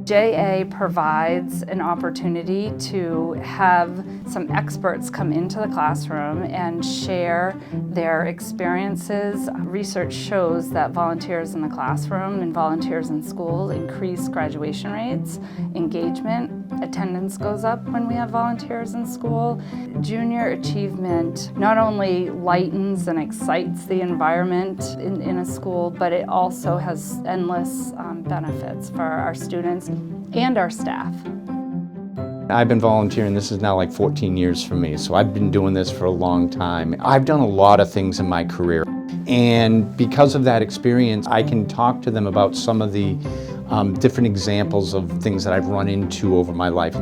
JA provides an opportunity to have some experts come into the classroom and share their experiences. Research shows that volunteers in the classroom and volunteers in school increase graduation rates, engagement, attendance goes up when we have volunteers in school. Junior achievement not only lightens and excites the environment in a school, but it also has endless benefits for our students and our staff. I've been volunteering, this is now like 14 years for me, so I've been doing this for a long time. I've done a lot of things in my career, and because of that experience, I can talk to them about some of the different examples of things that I've run into over my life.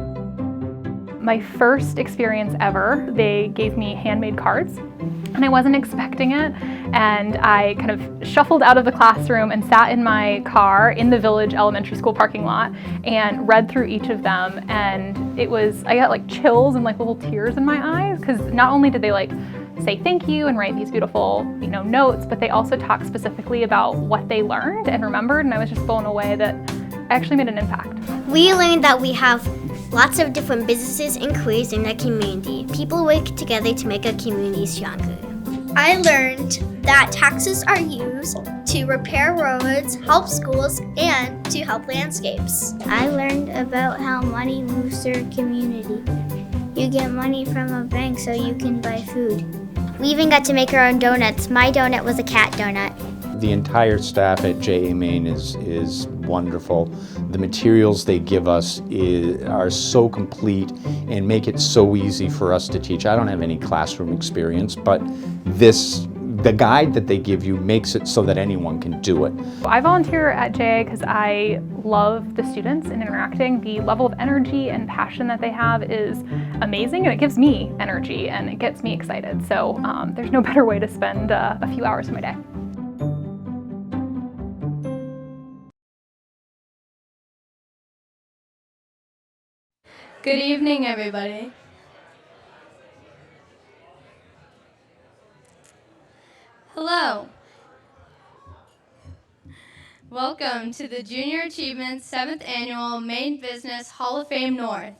My first experience ever, they gave me handmade cards, and I wasn't expecting it, and I kind of shuffled out of the classroom and sat in my car in the Village Elementary School parking lot and read through each of them, and I got like chills and like little tears in my eyes, because not only did they like say thank you and write these beautiful, notes, but they also talked specifically about what they learned and remembered, and I was just blown away that I actually made an impact. We learned that we have lots of different businesses and careers in the community. People work together to make a community stronger. I learned that taxes are used to repair roads, help schools, and to help landscapes. I learned about how money moves through a community. You get money from a bank so you can buy food. We even got to make our own donuts. My donut was a cat donut. The entire staff at JA Maine is wonderful. The materials they give us are so complete and make it so easy for us to teach. I don't have any classroom experience, but the guide that they give you makes it so that anyone can do it. I volunteer at JA because I love the students and interacting. The level of energy and passion that they have is amazing, and it gives me energy and it gets me excited. So there's no better way to spend a few hours of my day. Good evening, everybody. Hello. Welcome to the Junior Achievement 7th Annual Maine Business Hall of Fame North.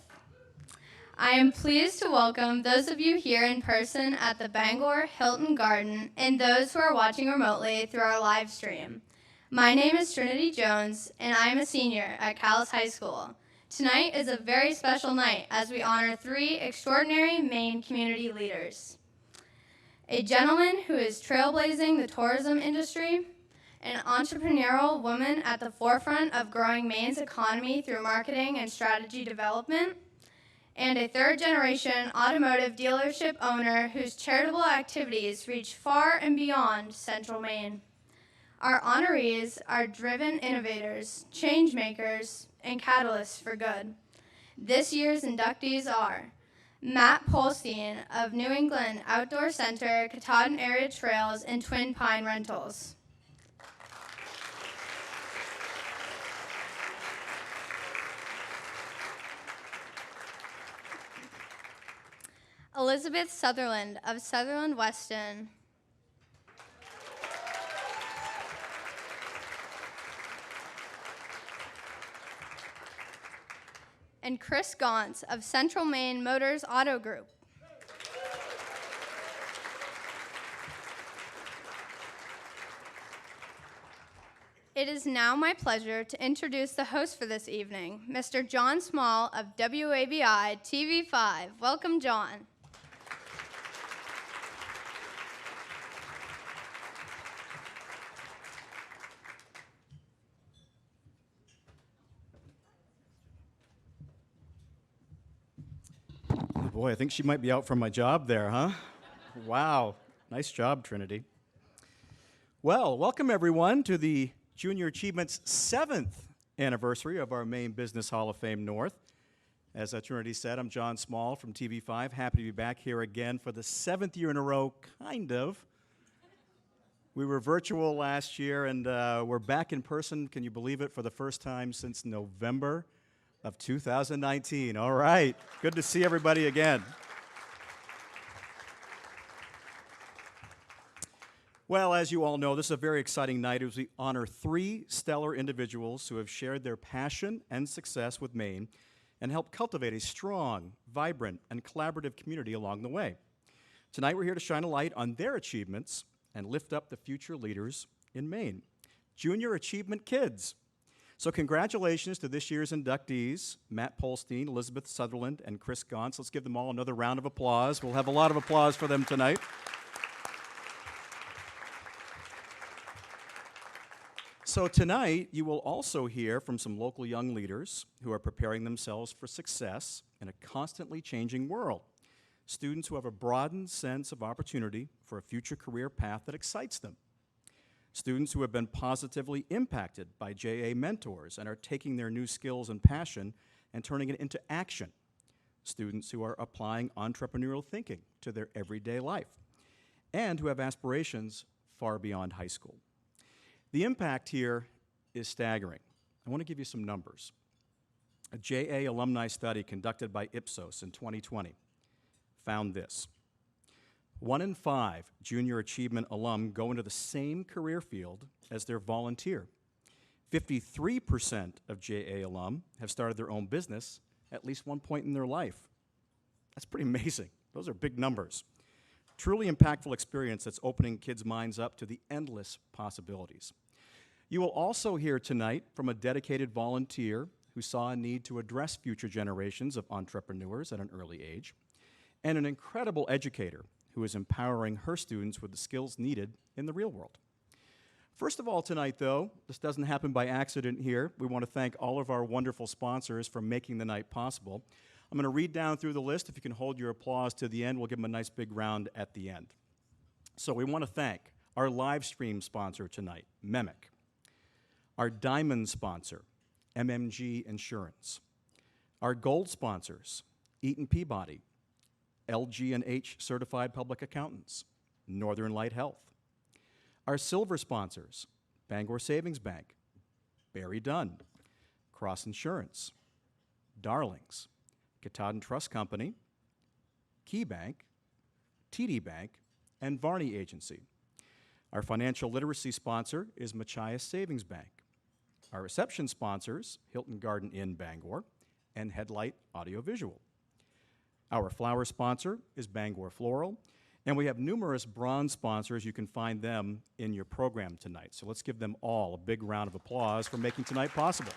I am pleased to welcome those of you here in person at the Bangor Hilton Garden and those who are watching remotely through our live stream. My name is Trinity Jones, and I am a senior at Calais High School. Tonight is a very special night as we honor 3 extraordinary Maine community leaders. A gentleman who is trailblazing the tourism industry, an entrepreneurial woman at the forefront of growing Maine's economy through marketing and strategy development, and a third-generation automotive dealership owner whose charitable activities reach far and beyond central Maine. Our honorees are driven innovators, change makers, and catalysts for good. This year's inductees are Matt Polstein of New England Outdoor Center, Katahdin Area Trails, and Twin Pine Rentals. Elizabeth Sutherland of Sutherland, Weston. And Chris Gaunce of Central Maine Motors Auto Group. It is now my pleasure to introduce the host for this evening, Mr. John Small of WABI TV5. Welcome, John. Boy, I think she might be out from my job there, huh? Wow, nice job, Trinity. Well, welcome everyone to the Junior Achievement's 7th anniversary of our Maine Business Hall of Fame North. As Trinity said, I'm John Small from TV5. Happy to be back here again for the 7th year in a row, kind of. We were virtual last year, and we're back in person, can you believe it, for the first time since November of 2019. All right, good to see everybody again. Well, as you all know, this is a very exciting night as we honor 3 stellar individuals who have shared their passion and success with Maine and helped cultivate a strong, vibrant, and collaborative community along the way. Tonight, we're here to shine a light on their achievements and lift up the future leaders in Maine. Junior Achievement Kids. So congratulations to this year's inductees, Matt Polstein, Elizabeth Sutherland, and Chris Gaunce. Let's give them all another round of applause. We'll have a lot of applause for them tonight. So tonight, you will also hear from some local young leaders who are preparing themselves for success in a constantly changing world. Students who have a broadened sense of opportunity for a future career path that excites them. Students who have been positively impacted by JA mentors and are taking their new skills and passion and turning it into action. Students who are applying entrepreneurial thinking to their everyday life and who have aspirations far beyond high school. The impact here is staggering. I want to give you some numbers. A JA alumni study conducted by Ipsos in 2020 found this. 1 in 5 junior achievement alum go into the same career field as their volunteer. 53% of JA alum have started their own business at least one point in their life. That's pretty amazing. Those are big numbers. Truly impactful experience that's opening kids' minds up to the endless possibilities. You will also hear tonight from a dedicated volunteer who saw a need to address future generations of entrepreneurs at an early age, and an incredible educator who is empowering her students with the skills needed in the real world. First of all tonight, though, this doesn't happen by accident here. We want to thank all of our wonderful sponsors for making the night possible. I'm going to read down through the list. If you can hold your applause to the end, we'll give them a nice big round at the end. So we want to thank our live stream sponsor tonight, MEMIC, our diamond sponsor, MMG Insurance, our gold sponsors, Eaton Peabody, LG&H Certified Public Accountants, Northern Light Health, our silver sponsors, Bangor Savings Bank, Barry Dunn, Cross Insurance, Darlings, Katahdin Trust Company, Key Bank, TD Bank, and Varney Agency. Our financial literacy sponsor is Machias Savings Bank. Our reception sponsors, Hilton Garden Inn Bangor and Headlight Audiovisual. Our flower sponsor is Bangor Floral, and we have numerous bronze sponsors. You can find them in your program tonight. So let's give them all a big round of applause for making tonight possible.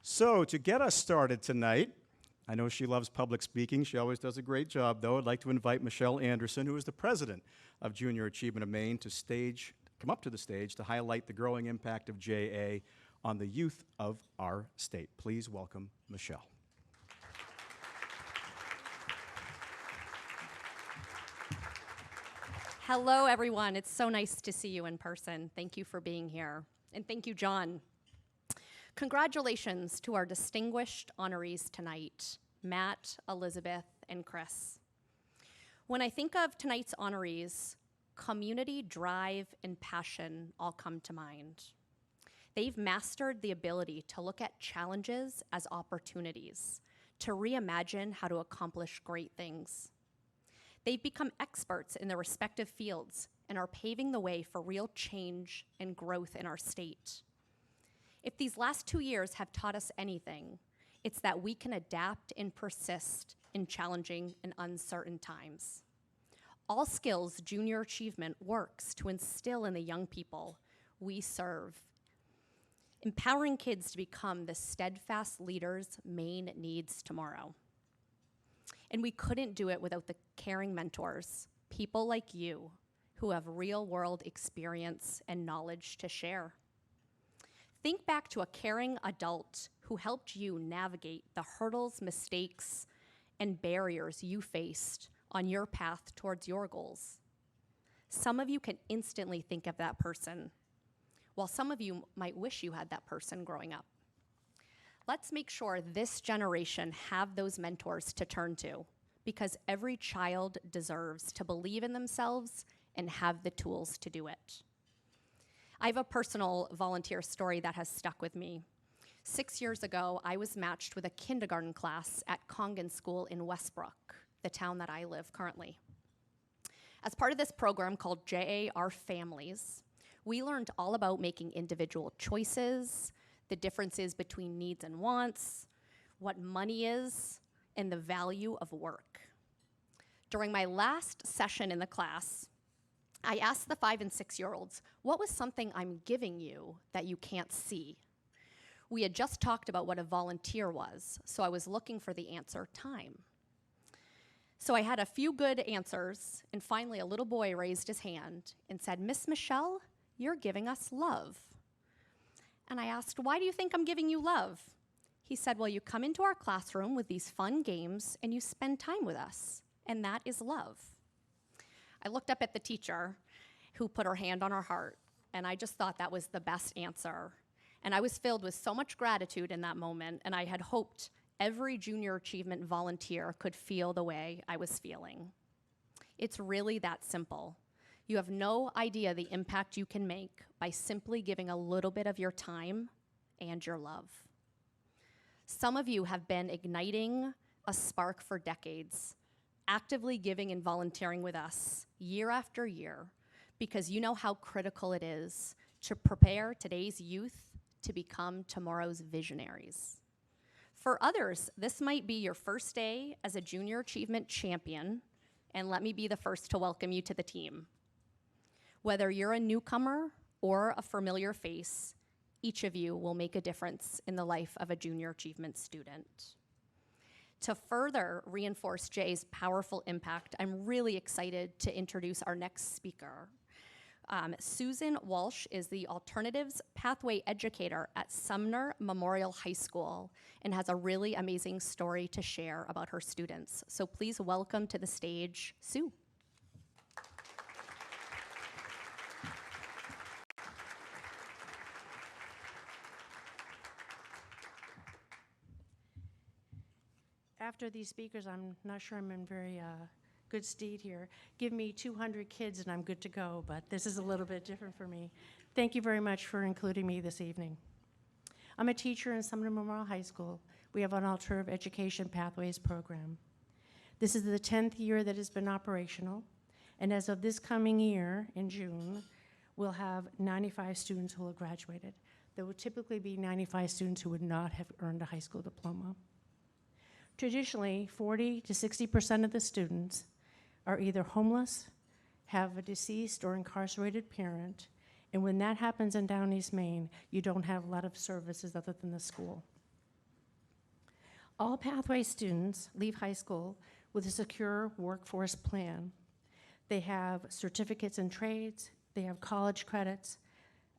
So to get us started tonight, I know she loves public speaking. She always does a great job, though. I'd like to invite Michelle Anderson, who is the president of Junior Achievement of Maine, to come up to the stage to highlight the growing impact of JA on the youth of our state. Please welcome Michelle. Hello, everyone. It's so nice to see you in person. Thank you for being here. And thank you, John. Congratulations to our distinguished honorees tonight, Matt, Elizabeth, and Chris. When I think of tonight's honorees, community, drive, and passion all come to mind. They've mastered the ability to look at challenges as opportunities, to reimagine how to accomplish great things. They've become experts in their respective fields and are paving the way for real change and growth in our state. If these last 2 years have taught us anything, it's that we can adapt and persist in challenging and uncertain times. All Skills Junior Achievement works to instill in the young people we serve, empowering kids to become the steadfast leaders Maine needs tomorrow. And we couldn't do it without the caring mentors, people like you, who have real-world experience and knowledge to share. Think back to a caring adult who helped you navigate the hurdles, mistakes, and barriers you faced on your path towards your goals. Some of you can instantly think of that person, while some of you might wish you had that person growing up. Let's make sure this generation have those mentors to turn to, because every child deserves to believe in themselves and have the tools to do it. I have a personal volunteer story that has stuck with me. 6 years ago, I was matched with a kindergarten class at Congan School in Westbrook, the town that I live currently. As part of this program called JAR Families, we learned all about making individual choices, the differences between needs and wants, what money is, and the value of work. During my last session in the class, I asked the 5 and 6-year-olds, what was something I'm giving you that you can't see? We had just talked about what a volunteer was, so I was looking for the answer, time. So I had a few good answers, and finally a little boy raised his hand and said, Miss Michelle, you're giving us love. And I asked, why do you think I'm giving you love? He said, well, you come into our classroom with these fun games and you spend time with us, and that is love. I looked up at the teacher who put her hand on her heart, and I just thought that was the best answer. And I was filled with so much gratitude in that moment, and I had hoped every junior achievement volunteer could feel the way I was feeling. It's really that simple. You have no idea the impact you can make by simply giving a little bit of your time and your love. Some of you have been igniting a spark for decades, actively giving and volunteering with us year after year, because you know how critical it is to prepare today's youth to become tomorrow's visionaries. For others, this might be your first day as a junior achievement champion, and let me be the first to welcome you to the team. Whether you're a newcomer or a familiar face, each of you will make a difference in the life of a junior achievement student. To further reinforce Jay's powerful impact, I'm really excited to introduce our next speaker. Susan Walsh is the Alternatives Pathway Educator at Sumner Memorial High School and has a really amazing story to share about her students. So please welcome to the stage, Sue. After these speakers, I'm not sure I'm in very good stead here. Give me 200 kids and I'm good to go, but this is a little bit different for me. Thank you very much for including me this evening. I'm a teacher in Sumner Memorial High School. We have an Alternative Education Pathways program. This is the 10th year that it's been operational, and as of this coming year, in June, we'll have 95 students who will have graduated. There will typically be 95 students who would not have earned a high school diploma. Traditionally, 40 to 60% of the students are either homeless, have a deceased or incarcerated parent, and when that happens in Down East Maine, you don't have a lot of services other than the school. All Pathway students leave high school with a secure workforce plan. They have certificates in trades, they have college credits,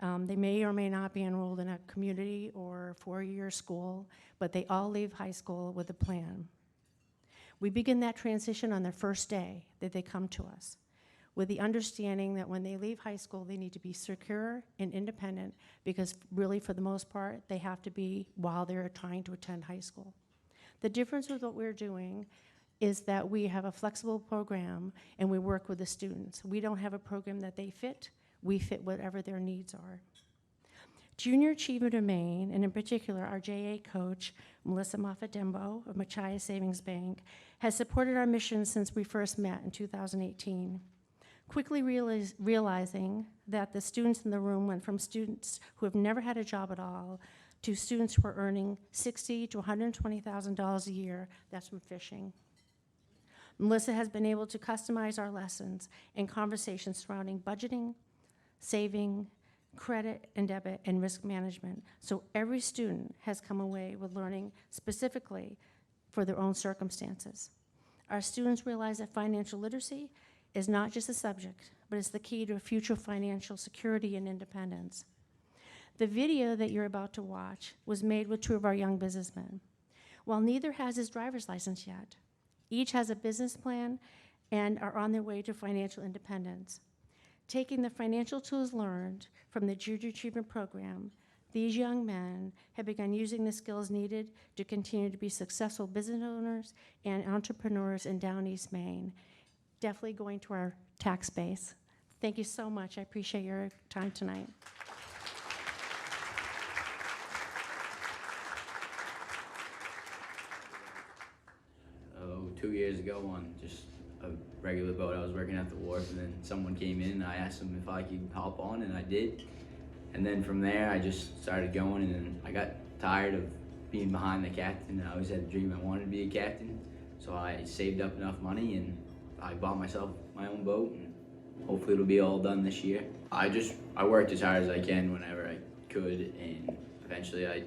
they may or may not be enrolled in a community or four-year school, but they all leave high school with a plan. We begin that transition on their first day that they come to us, with the understanding that when they leave high school, they need to be secure and independent, because really, for the most part, they have to be while they're trying to attend high school. The difference with what we're doing is that we have a flexible program and we work with the students. We don't have a program that they fit. We fit whatever their needs are. Junior Achievement of Maine, and in particular our JA coach, Melissa Moffat-Dembo of Machias Savings Bank, has supported our mission since we first met in 2018. Quickly realizing that the students in the room went from students who have never had a job at all to students who are earning $60,000 to $120,000 a year. That's from fishing. Melissa has been able to customize our lessons and conversations surrounding budgeting, saving, credit and debit, and risk management. So every student has come away with learning specifically for their own circumstances. Our students realize that financial literacy is not just a subject, but it's the key to future financial security and independence. The video that you're about to watch was made with two of our young businessmen. While neither has his driver's license yet, each has a business plan and are on their way to financial independence. Taking the financial tools learned from the Junior Achievement Program, these young men have begun using the skills needed to continue to be successful business owners and entrepreneurs in Down East Maine. Definitely going to our tax base. Thank you so much. I appreciate your time tonight. ago on just a regular boat. I was working at the wharf, and then someone came in and I asked them if I could hop on, and I did. And then from there I just started going, and then I got tired of being behind the captain. I always had a dream I wanted to be a captain, so I saved up enough money and I bought myself my own boat, and hopefully it'll be all done this year. I worked as hard as I can whenever I could, and eventually I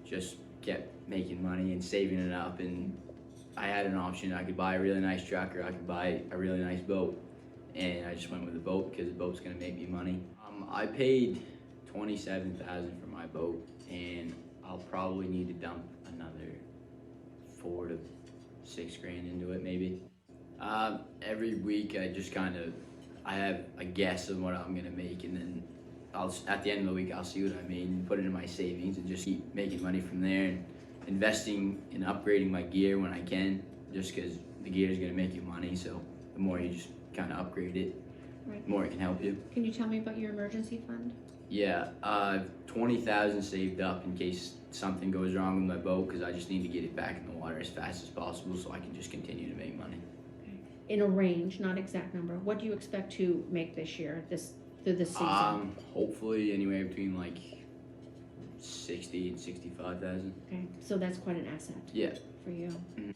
just kept making money and saving it up, and I had an option. I could buy a really nice truck or I could buy a really nice boat, and I just went with the boat because the boat's gonna make me money. I paid $27,000 for my boat, and I'll probably need to dump another $4 to $6 grand into it maybe. Every week I have a guess of what I'm gonna make, and then at the end of the week I'll see what I made and put it in my savings and just keep making money from there and investing in upgrading my gear when I can, just because the gear is gonna make you money, so the more you just kind of upgrade it, Right. the more it can help you. Can you tell me about your emergency fund? Yeah, 20,000 saved up in case something goes wrong with my boat, because I just need to get it back in the water as fast as possible so I can just continue to make money. In a range, not exact number, what do you expect to make this year, through this season? Hopefully anywhere between like 60 and 65,000. Okay, so that's quite an asset. Yeah. For you. Mhm.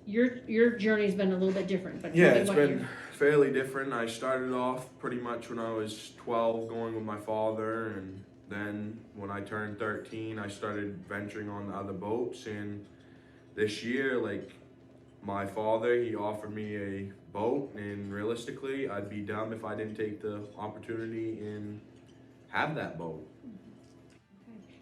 Your journey's been a little bit different, but Yeah, tell me it's what been fairly different. I started off pretty much when I was 12 going with my father, and then when I turned 13 I started venturing on the other boats, and this year, like, my father, he offered me a boat, and realistically I'd be dumb if I didn't take the opportunity and have that boat.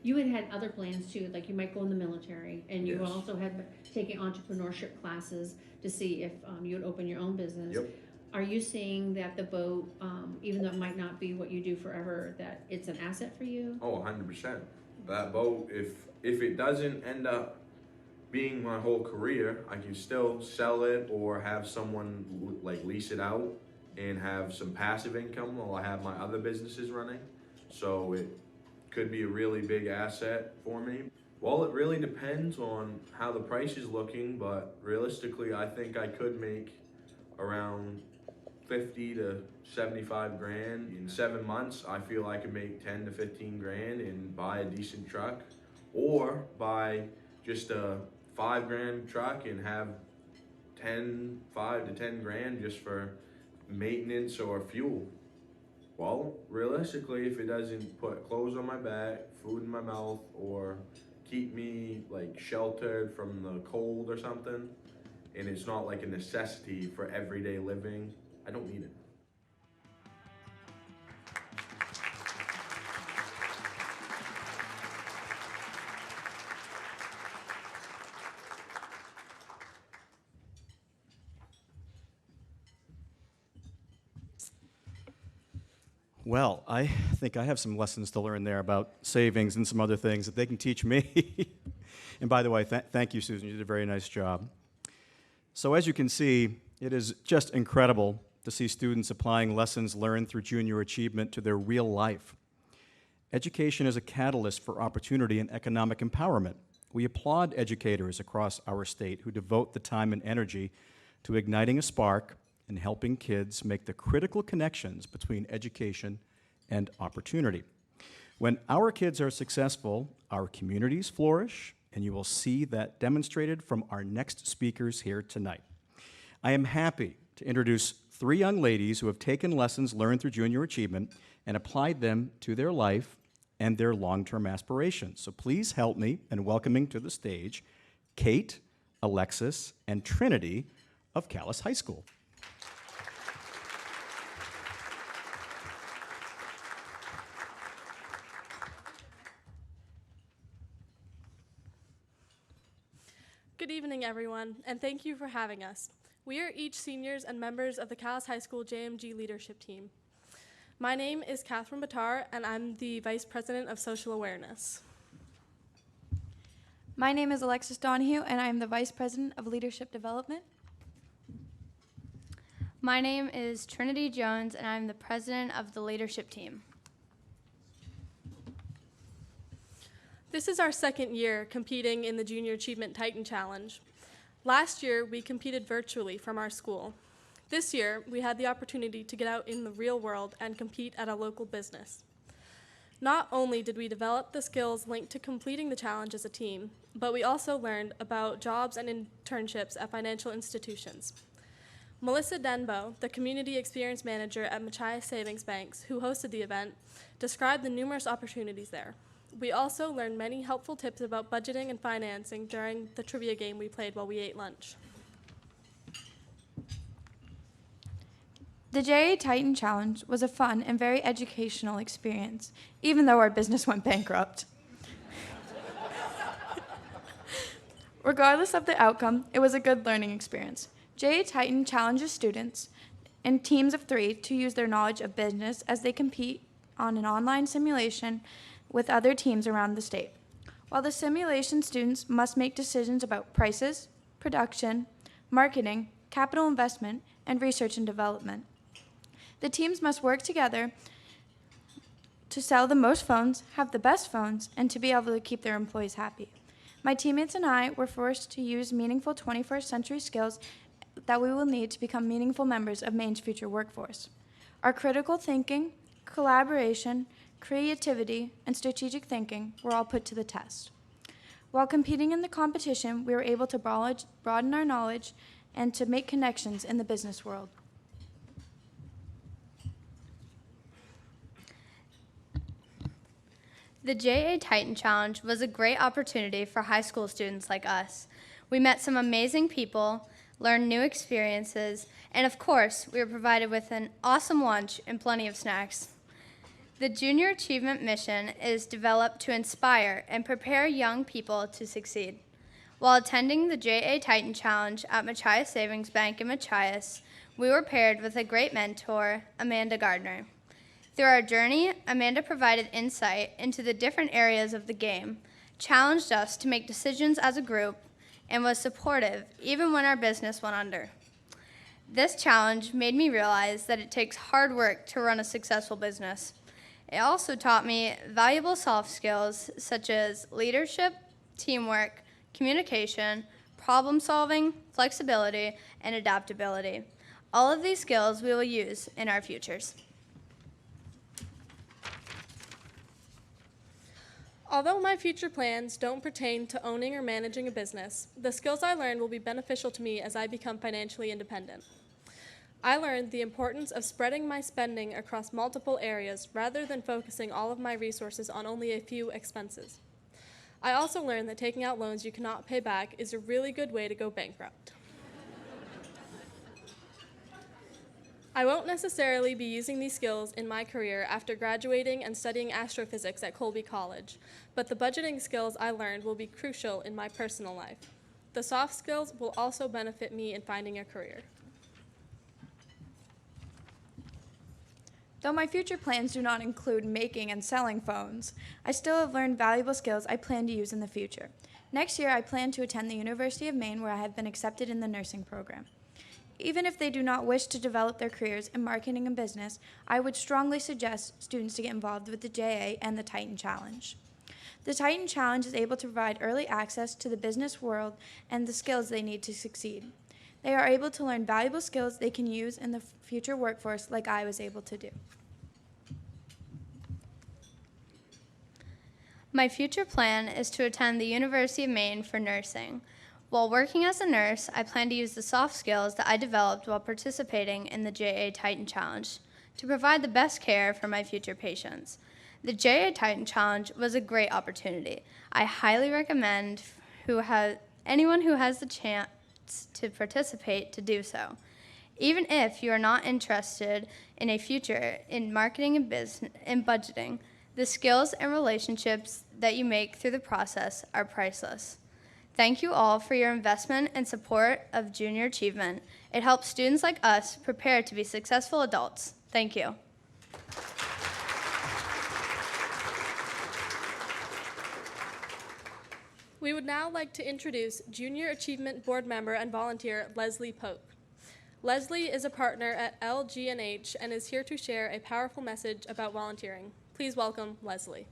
You had other plans too, like you might go in the military, and you Yes. also had taken entrepreneurship classes to see if you would open your own business. Yep. Are you seeing that the boat, even though it might not be what you do forever, that it's an asset for you? Oh, 100%. That boat, if it doesn't end up being my whole career, I can still sell it or have someone like lease it out and have some passive income while I have my other businesses running. So it could be a really big asset for me. Well, it really depends on how the price is looking, but realistically I think I could make around 50 to 75 grand. In 7 months, I feel I could make 10 to 15 grand and buy a decent truck, or buy just a 5 grand truck and have 5 to 10 grand just for maintenance or fuel. Well, realistically, if it doesn't put clothes on my back, food in my mouth, or keep me like sheltered from the cold or something, and it's not like a necessity for everyday living, I don't need it. Well, I think I have some lessons to learn there about savings and some other things that they can teach me. And by the way, thank you, Susan. You did a very nice job. So as you can see, it is just incredible to see students applying lessons learned through junior achievement to their real life. Education is a catalyst for opportunity and economic empowerment. We applaud educators across our state who devote the time and energy to igniting a spark and helping kids make the critical connections between education and opportunity. When our kids are successful, our communities flourish, and you will see that demonstrated from our next speakers here tonight. I am happy to introduce 3 young ladies who have taken lessons learned through junior achievement and applied them to their life and their long-term aspirations. So please help me in welcoming to the stage Kate, Alexis, and Trinity of Calais High School. Good evening, everyone, and thank you for having us. We are each seniors and members of the Calais High School JMG leadership team. My name is Catherine Batar, and I'm the Vice President of Social Awareness. My name is Alexis Donahue, and I'm the Vice President of Leadership Development. My name is Trinity Jones, and I'm the President of the leadership team. This is our second year competing in the Junior Achievement Titan Challenge. Last year, we competed virtually from our school. This year, we had the opportunity to get out in the real world and compete at a local business. Not only did we develop the skills linked to completing the challenge as a team, but we also learned about jobs and internships at financial institutions. Melissa Denbo, the Community Experience Manager at Machias Savings Banks, who hosted the event, described the numerous opportunities there. We also learned many helpful tips about budgeting and financing during the trivia game we played while we ate lunch. The JA Titan Challenge was a fun and very educational experience, even though our business went bankrupt. Regardless of the outcome, it was a good learning experience. JA Titan challenges students in teams of 3 to use their knowledge of business as they compete on an online simulation with other teams around the state. While the simulation students must make decisions about prices, production, marketing, capital investment, and research and development. The teams must work together to sell the most phones, have the best phones, and to be able to keep their employees happy. My teammates and I were forced to use meaningful 21st century skills that we will need to become meaningful members of Maine's future workforce. Our critical thinking, collaboration, creativity, and strategic thinking were all put to the test. While competing in the competition, we were able to broaden our knowledge and to make connections in the business world. The JA Titan Challenge was a great opportunity for high school students like us. We met some amazing people, learned new experiences, and of course, we were provided with an awesome lunch and plenty of snacks. The Junior Achievement Mission is developed to inspire and prepare young people to succeed. While attending the JA Titan Challenge at Machias Savings Bank in Machias, we were paired with a great mentor, Amanda Gardner. Through our journey, Amanda provided insight into the different areas of the game, challenged us to make decisions as a group, and was supportive even when our business went under. This challenge made me realize that it takes hard work to run a successful business. It also taught me valuable soft skills such as leadership, teamwork, communication, problem solving, flexibility, and adaptability. All of these skills we will use in our futures. Although my future plans don't pertain to owning or managing a business, the skills I learned will be beneficial to me as I become financially independent. I learned the importance of spreading my spending across multiple areas rather than focusing all of my resources on only a few expenses. I also learned that taking out loans you cannot pay back is a really good way to go bankrupt. I won't necessarily be using these skills in my career after graduating and studying astrophysics at Colby College, but the budgeting skills I learned will be crucial in my personal life. The soft skills will also benefit me in finding a career. Though my future plans do not include making and selling phones, I still have learned valuable skills I plan to use in the future. Next year, I plan to attend the University of Maine, where I have been accepted in the nursing program. Even if they do not wish to develop their careers in marketing and business, I would strongly suggest students to get involved with the JA and the Titan Challenge. The Titan Challenge is able to provide early access to the business world and the skills they need to succeed. They are able to learn valuable skills they can use in the future workforce like I was able to do. My future plan is to attend the University of Maine for nursing. While working as a nurse, I plan to use the soft skills that I developed while participating in the JA Titan Challenge to provide the best care for my future patients. The JA Titan Challenge was a great opportunity. I highly recommend anyone who has the chance to participate to do so. Even if you are not interested in a future in marketing and business and budgeting, the skills and relationships that you make through the process are priceless. Thank you all for your investment and support of Junior Achievement. It helps students like us prepare to be successful adults. Thank you. We would now like to introduce Junior Achievement Board member and volunteer Leslie Pope. Leslie is a partner at LG&H and is here to share a powerful message about volunteering. Please welcome Leslie.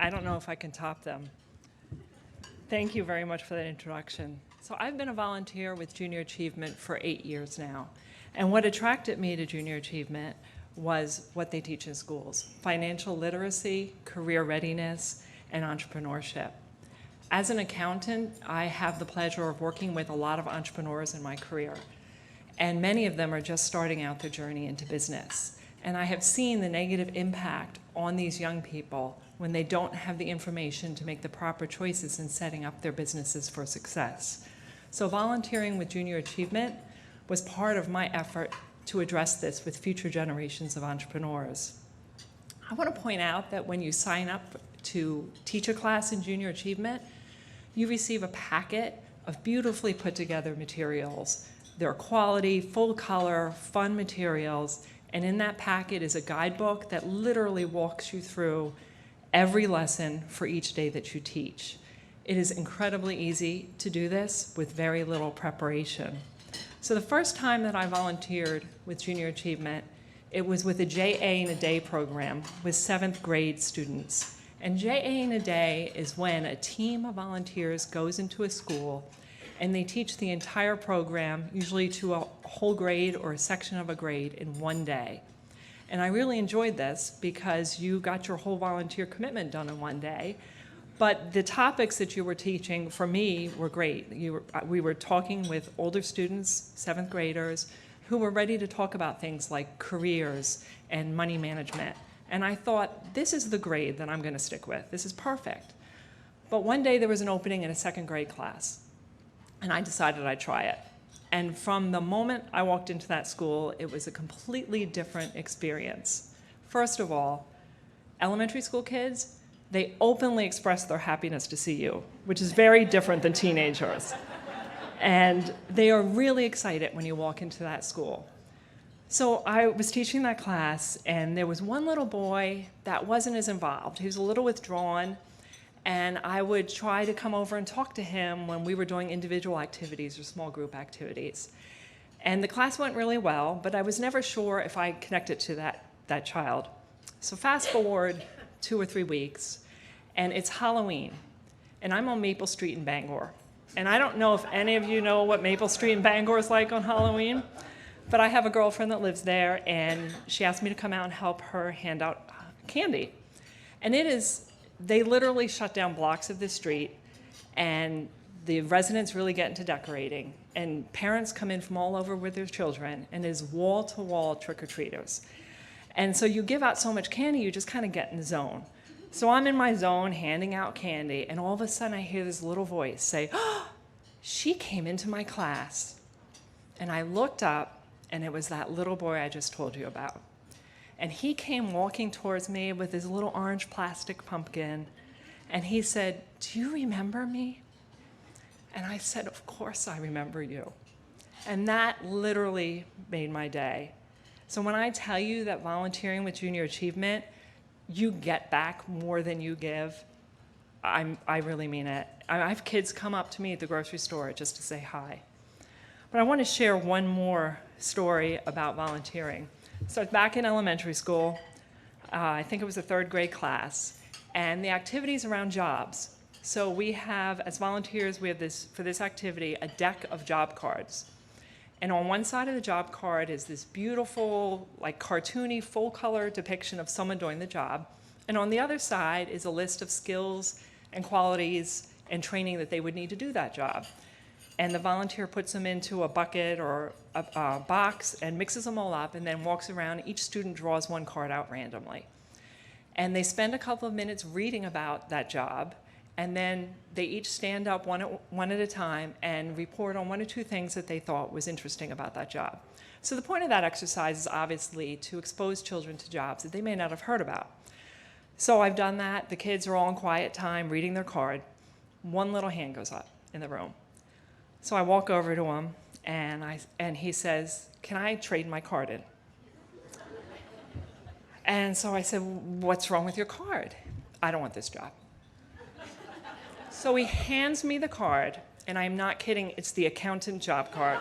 I don't know if I can top them. Thank you very much for that introduction. So I've been a volunteer with Junior Achievement for 8 years now. And what attracted me to Junior Achievement was what they teach in schools: financial literacy, career readiness, and entrepreneurship. As an accountant, I have the pleasure of working with a lot of entrepreneurs in my career. And many of them are just starting out their journey into business. And I have seen the negative impact on these young people when they don't have the information to make the proper choices in setting up their businesses for success. So volunteering with Junior Achievement was part of my effort to address this with future generations of entrepreneurs. I want to point out that when you sign up to teach a class in Junior Achievement, you receive a packet of beautifully put together materials. They're quality, full color, fun materials, and in that packet is a guidebook that literally walks you through every lesson for each day that you teach. It is incredibly easy to do this with very little preparation. So the first time that I volunteered with Junior Achievement, it was with a JA in a Day program with 7th grade students. And JA in a Day is when a team of volunteers goes into a school and they teach the entire program, usually to a whole grade or a section of a grade, in one day. And I really enjoyed this because you got your whole volunteer commitment done in one day. But the topics that you were teaching, for me, were great. We were talking with older students, 7th graders, who were ready to talk about things like careers and money management. And I thought, this is the grade that I'm going to stick with. This is perfect. But one day there was an opening in a 2nd grade class, and I decided I'd try it. And from the moment I walked into that school, it was a completely different experience. First of all, elementary school kids, they openly express their happiness to see you, which is very different than teenagers. And they are really excited when you walk into that school. So I was teaching that class, and there was one little boy that wasn't as involved. He was a little withdrawn, and I would try to come over and talk to him when we were doing individual activities or small group activities. And the class went really well, but I was never sure if I connected to that child. So fast forward 2 or 3 weeks, and it's Halloween, and I'm on Maple Street in Bangor. And I don't know if any of you know what Maple Street in Bangor is like on Halloween, but I have a girlfriend that lives there, and she asked me to come out and help her hand out candy. And they literally shut down blocks of the street, and the residents really get into decorating, and parents come in from all over with their children, and it is wall-to-wall trick-or-treaters. And so you give out so much candy, you just kind of get in the zone. So I'm in my zone handing out candy, and all of a sudden I hear this little voice say, "Oh, she came into my class." And I looked up, and it was that little boy I just told you about. And he came walking towards me with his little orange plastic pumpkin, and he said, "Do you remember me?" And I said, "Of course I remember you." And that literally made my day. So when I tell you that volunteering with Junior Achievement, you get back more than you give, I really mean it. I have kids come up to me at the grocery store just to say hi. But I want to share one more story about volunteering. So back in elementary school, I think it was a 3rd grade class, and the activities around jobs. So we have, as volunteers, we have for this activity, a deck of job cards. And on one side of the job card is this beautiful, like cartoony, full-color depiction of someone doing the job. And on the other side is a list of skills and qualities and training that they would need to do that job. And the volunteer puts them into a bucket or a box and mixes them all up and then walks around. Each student draws one card out randomly. And they spend a couple of minutes reading about that job, and then they each stand up one at a time and report on 1 or 2 things that they thought was interesting about that job. So the point of that exercise is obviously to expose children to jobs that they may not have heard about. So I've done that. The kids are all in quiet time reading their card. One little hand goes up in the room. So I walk over to him, and he says, "Can I trade my card in?" And so I said, "What's wrong with your card?" "I don't want this job." So he hands me the card, and I'm not kidding, it's the accountant job card.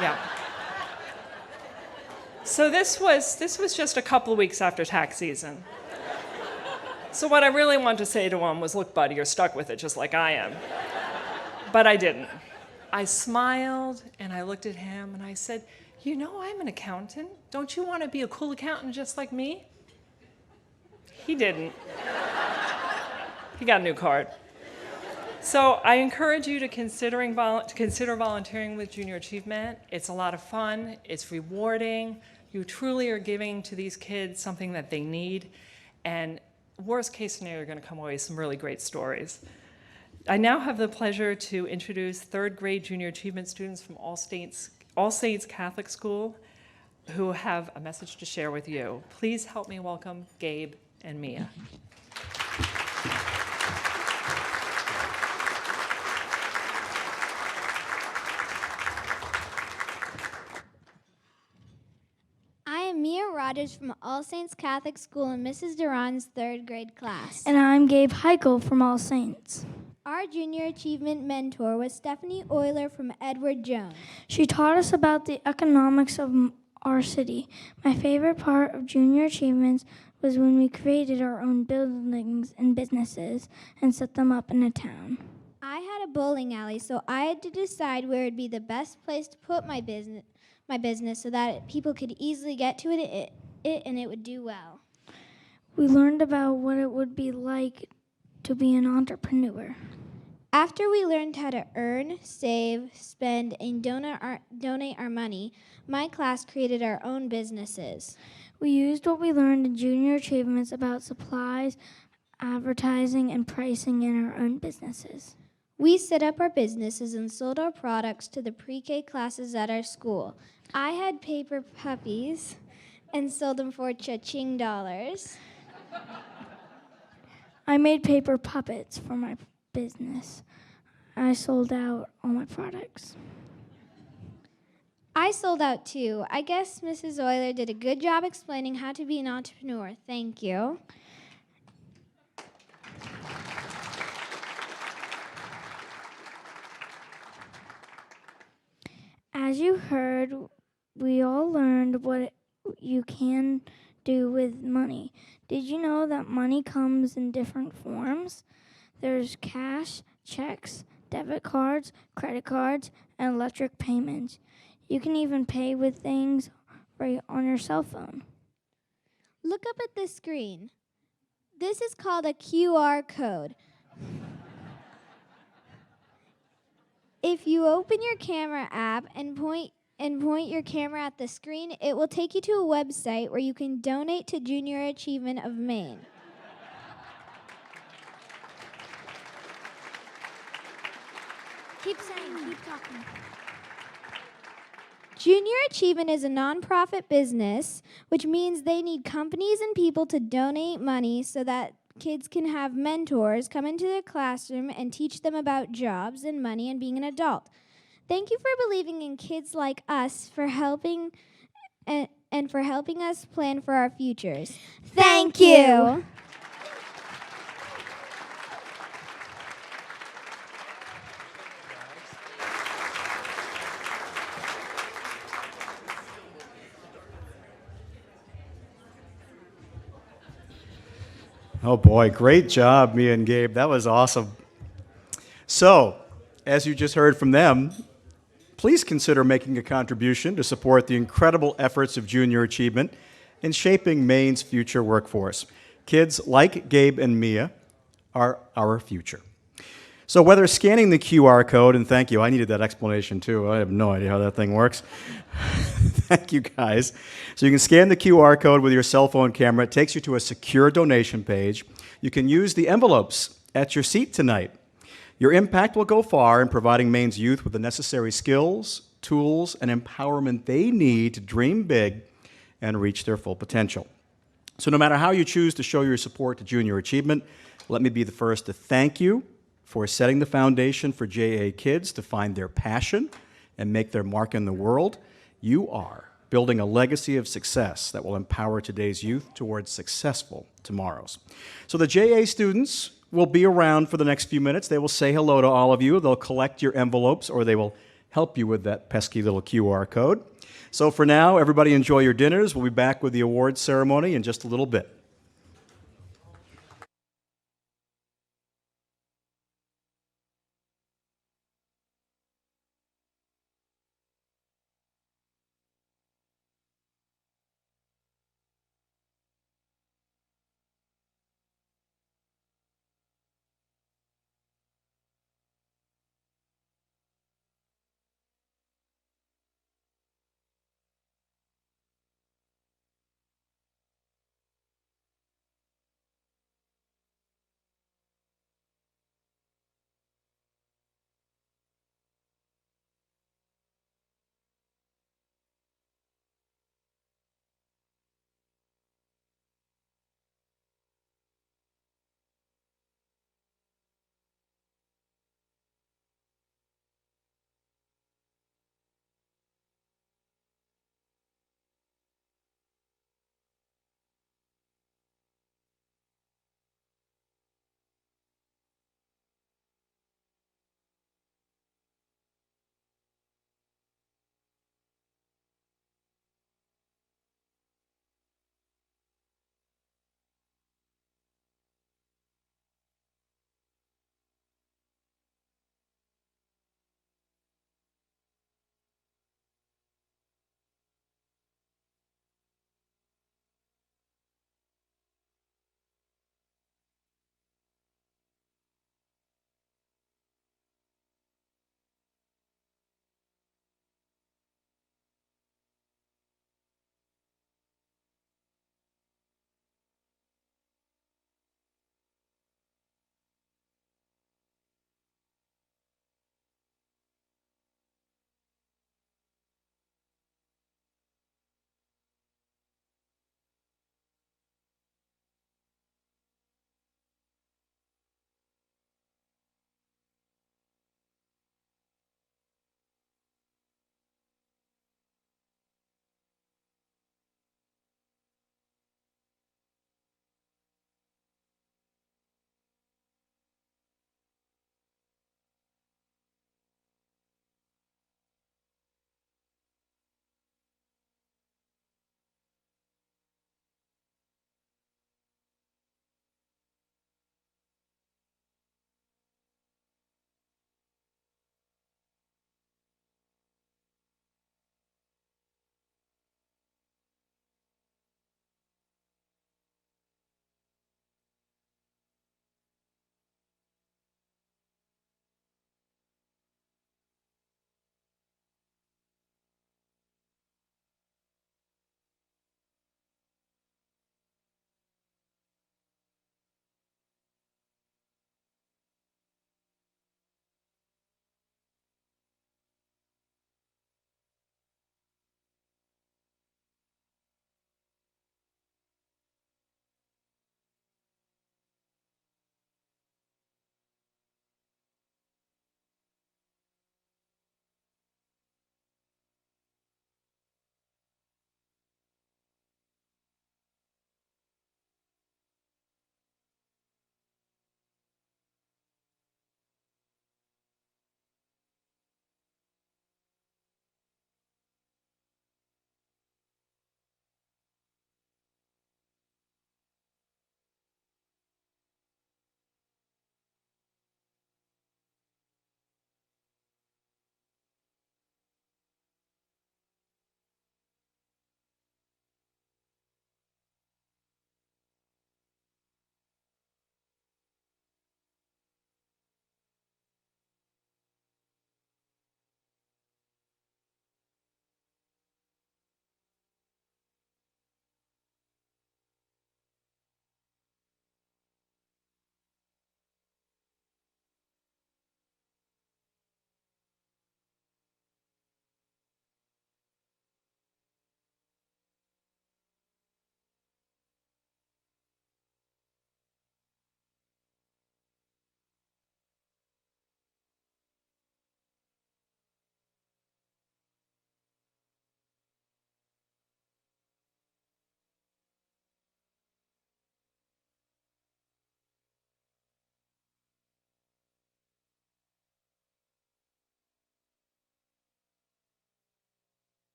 Yeah. So this was just a couple of weeks after tax season. So what I really wanted to say to him was, look, buddy, you're stuck with it just like I am. But I didn't. I smiled and I looked at him and I said, you know, I'm an accountant. Don't you want to be a cool accountant just like me? He didn't. He got a new card. So I encourage you to consider volunteering with Junior Achievement. It's a lot of fun. It's rewarding. You truly are giving to these kids something that they need. And worst case scenario, you're going to come away with some really great stories. I now have the pleasure to introduce third grade Junior Achievement students from All Saints Catholic School who have a message to share with you. Please help me welcome Gabe and Mia. Mia Rogers from All Saints Catholic School in Mrs. Duran's third grade class. And I'm Gabe Heichel from All Saints. Our junior achievement mentor was Stephanie Euler from Edward Jones. She taught us about the economics of our city. My favorite part of junior achievements was when we created our own buildings and businesses and set them up in a town. I had a bowling alley, so I had to decide where would be the best place to put my business so that people could easily get to it and it would do well. We learned about what it would be like to be an entrepreneur. After we learned how to earn, save, spend, and donate our money, my class created our own businesses. We used what we learned in junior achievements about supplies, advertising, and pricing in our own businesses. We set up our businesses and sold our products to the pre-K classes at our school. I had paper puppies and sold them for cha-ching dollars. I made paper puppets for my business. I sold out all my products. I sold out too. I guess Mrs. Euler did a good job explaining how to be an entrepreneur. Thank you. As you heard, we all learned what you can do with money. Did you know that money comes in different forms? There's cash, checks, debit cards, credit cards, and electric payments. You can even pay with things right on your cell phone. Look up at the screen. This is called a QR code. If you open your camera app and point your camera at the screen, it will take you to a website where you can donate to Junior Achievement of Maine. Keep saying, keep talking. Junior Achievement is a nonprofit business, which means they need companies and people to donate money so that kids can have mentors come into their classroom and teach them about jobs and money and being an adult. Thank you for believing in kids like us, for helping and for helping us plan for our futures. Thank you. Oh boy, great job, Mia and Gabe. That was awesome. So, as you just heard from them, please consider making a contribution to support the incredible efforts of Junior Achievement in shaping Maine's future workforce. Kids like Gabe and Mia are our future. So whether scanning the QR code, and thank you, I needed that explanation too. I have no idea how that thing works. Thank you, guys. So you can scan the QR code with your cell phone camera. It takes you to a secure donation page. You can use the envelopes at your seat tonight. Your impact will go far in providing Maine's youth with the necessary skills, tools, and empowerment they need to dream big and reach their full potential. So no matter how you choose to show your support to Junior Achievement, let me be the first to thank you for setting the foundation for JA kids to find their passion and make their mark in the world. You are building a legacy of success that will empower today's youth towards successful tomorrows. So the JA students will be around for the next few minutes. They will say hello to all of you. They'll collect your envelopes, or they will help you with that pesky little QR code. So for now, everybody enjoy your dinners. We'll be back with the awards ceremony in just a little bit.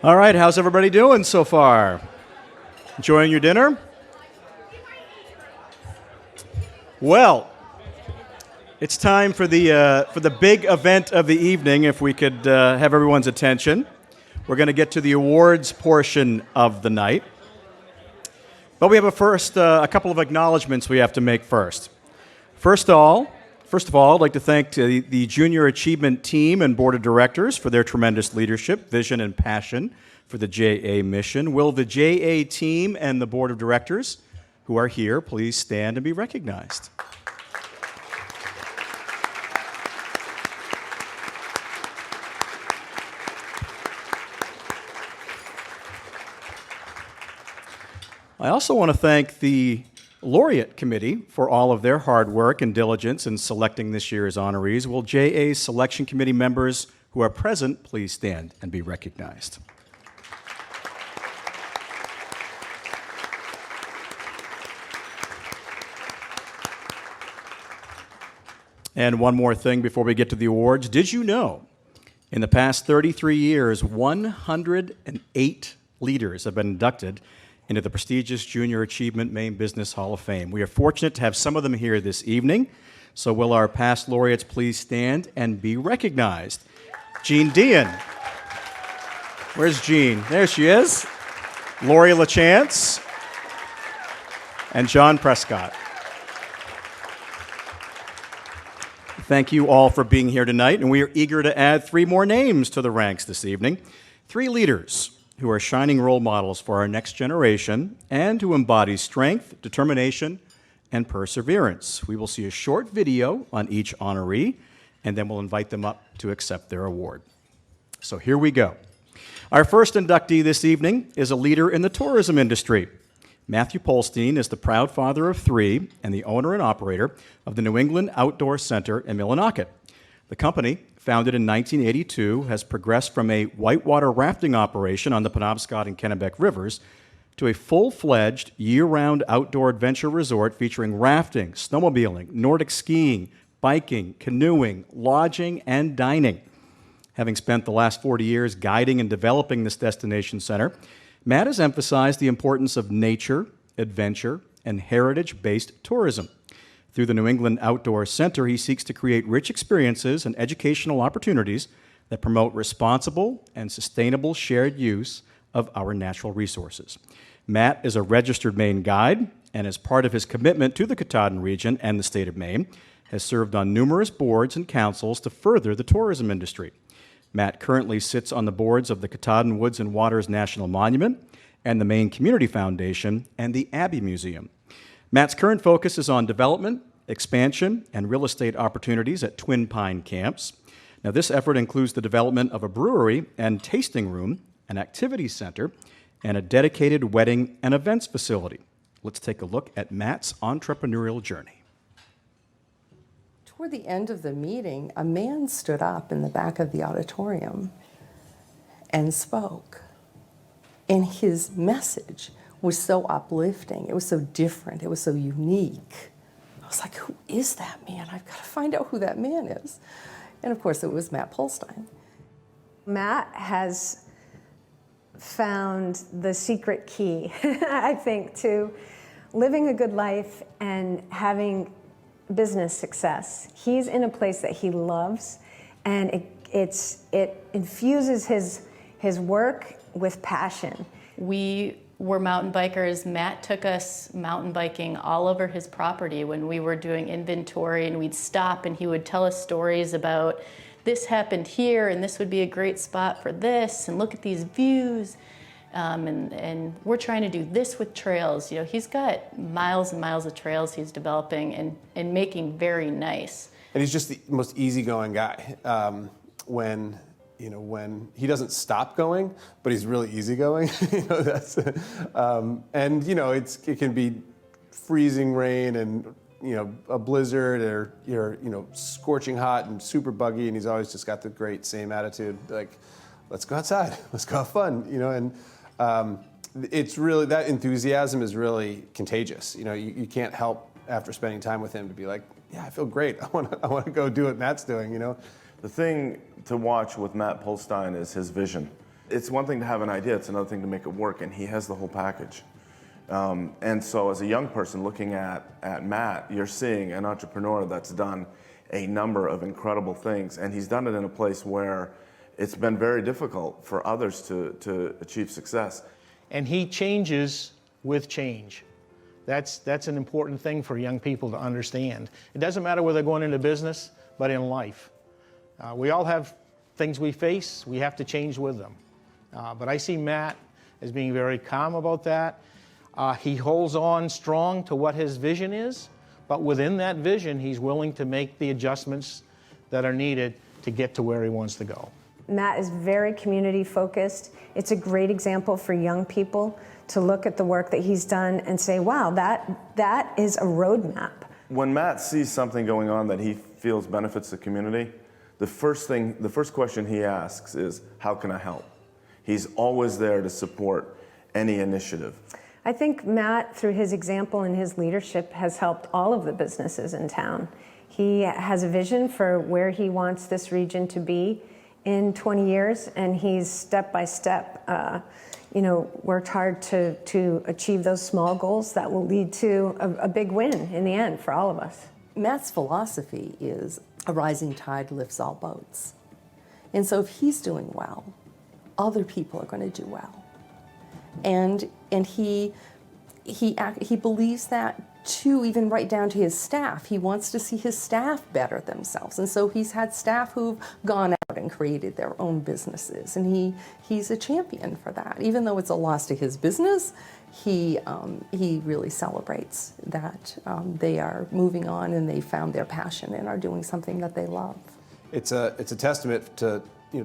All right, how's everybody doing so far? Enjoying your dinner? Well, it's time for the big event of the evening, if we could have everyone's attention. We're going to get to the awards portion of the night. But we have a couple of acknowledgments we have to make first. First of all, I'd like to thank the Junior Achievement Team and Board of Directors for their tremendous leadership, vision, and passion for the JA mission. Will the JA team and the Board of Directors who are here please stand and be recognized? I also want to thank the Laureate Committee for all of their hard work and diligence in selecting this year's honorees. Will JA's Selection Committee members who are present please stand and be recognized? And one more thing before we get to the awards. Did you know in the past 33 years, 108 leaders have been inducted into the prestigious Junior Achievement Maine Business Hall of Fame? We are fortunate to have some of them here this evening. So will our past laureates please stand and be recognized? Jean Dean. Where's Jean? There she is. Lori LaChance and John Prescott. Thank you all for being here tonight, and we are eager to add 3 more names to the ranks this evening. 3 leaders who are shining role models for our next generation and who embody strength, determination, and perseverance. We will see a short video on each honoree, and then we'll invite them up to accept their award. So here we go. Our first inductee this evening is a leader in the tourism industry. Matthew Polstein is the proud father of 3 and the owner and operator of the New England Outdoor Center in Millinocket. The company, founded in 1982, has progressed from a whitewater rafting operation on the Penobscot and Kennebec rivers to a full-fledged, year-round outdoor adventure resort featuring rafting, snowmobiling, Nordic skiing, biking, canoeing, lodging, and dining. Having spent the last 40 years guiding and developing this destination center, Matt has emphasized the importance of nature, adventure, and heritage-based tourism. Through the New England Outdoor Center, he seeks to create rich experiences and educational opportunities that promote responsible and sustainable shared use of our natural resources. Matt is a registered Maine guide, and as part of his commitment to the Katahdin region and the state of Maine, has served on numerous boards and councils to further the tourism industry. Matt currently sits on the boards of the Katahdin Woods and Waters National Monument and the Maine Community Foundation and the Abbey Museum. Matt's current focus is on development, expansion, and real estate opportunities at Twin Pine Camps. Now, this effort includes the development of a brewery and tasting room, an activity center, and a dedicated wedding and events facility. Let's take a look at Matt's entrepreneurial journey. Toward the end of the meeting, a man stood up in the back of the auditorium and spoke. And his message was so uplifting. It was so different. It was so unique. I was like, who is that man? I've got to find out who that man is. And of course, it was Matt Polstein. Matt has found the secret key, I think, to living a good life and having business success. He's in a place that he loves, and it infuses his work with passion. We were mountain bikers. Matt took us mountain biking all over his property when we were doing inventory, and we'd stop and he would tell us stories about this happened here and this would be a great spot for this, and look at these views. And we're trying to do this with trails. You know, he's got miles and miles of trails he's developing and making very nice. And he's just the most easygoing guy. When he doesn't stop going, but he's really easygoing. And it can be freezing rain and a blizzard, or you're scorching hot and super buggy, and he's always just got the great same attitude, like, let's go outside, let's go have fun, and it's really, that enthusiasm is really contagious. You can't help after spending time with him to be like, yeah, I feel great. I want to go do what Matt's doing. The thing to watch with Matt Polstein is his vision. It's one thing to have an idea, it's another thing to make it work, and he has the whole package. And so as a young person looking at Matt, you're seeing an entrepreneur that's done a number of incredible things, and he's done it in a place where it's been very difficult for others to achieve success. And he changes with change. That's an important thing for young people to understand. It doesn't matter whether they're going into business, but in life. We all have things we face, we have to change with them. But I see Matt as being very calm about that. He holds on strong to what his vision is, but within that vision, he's willing to make the adjustments that are needed to get to where he wants to go. Matt is very community focused. It's a great example for young people to look at the work that he's done and say, wow, that is a roadmap. When Matt sees something going on that he feels benefits the community, the first question he asks is, how can I help? He's always there to support any initiative. I think Matt, through his example and his leadership, has helped all of the businesses in town. He has a vision for where he wants this region to be in 20 years, and he's step by step, worked hard to achieve those small goals that will lead to a big win in the end for all of us. Matt's philosophy is a rising tide lifts all boats. And so if he's doing well, other people are going to do well. And he believes that too, even right down to his staff. He wants to see his staff better themselves. And so he's had staff who've gone out and created their own businesses. And he's a champion for that. Even though it's a loss to his business, he really celebrates that they are moving on and they found their passion and are doing something that they love. It's a testament to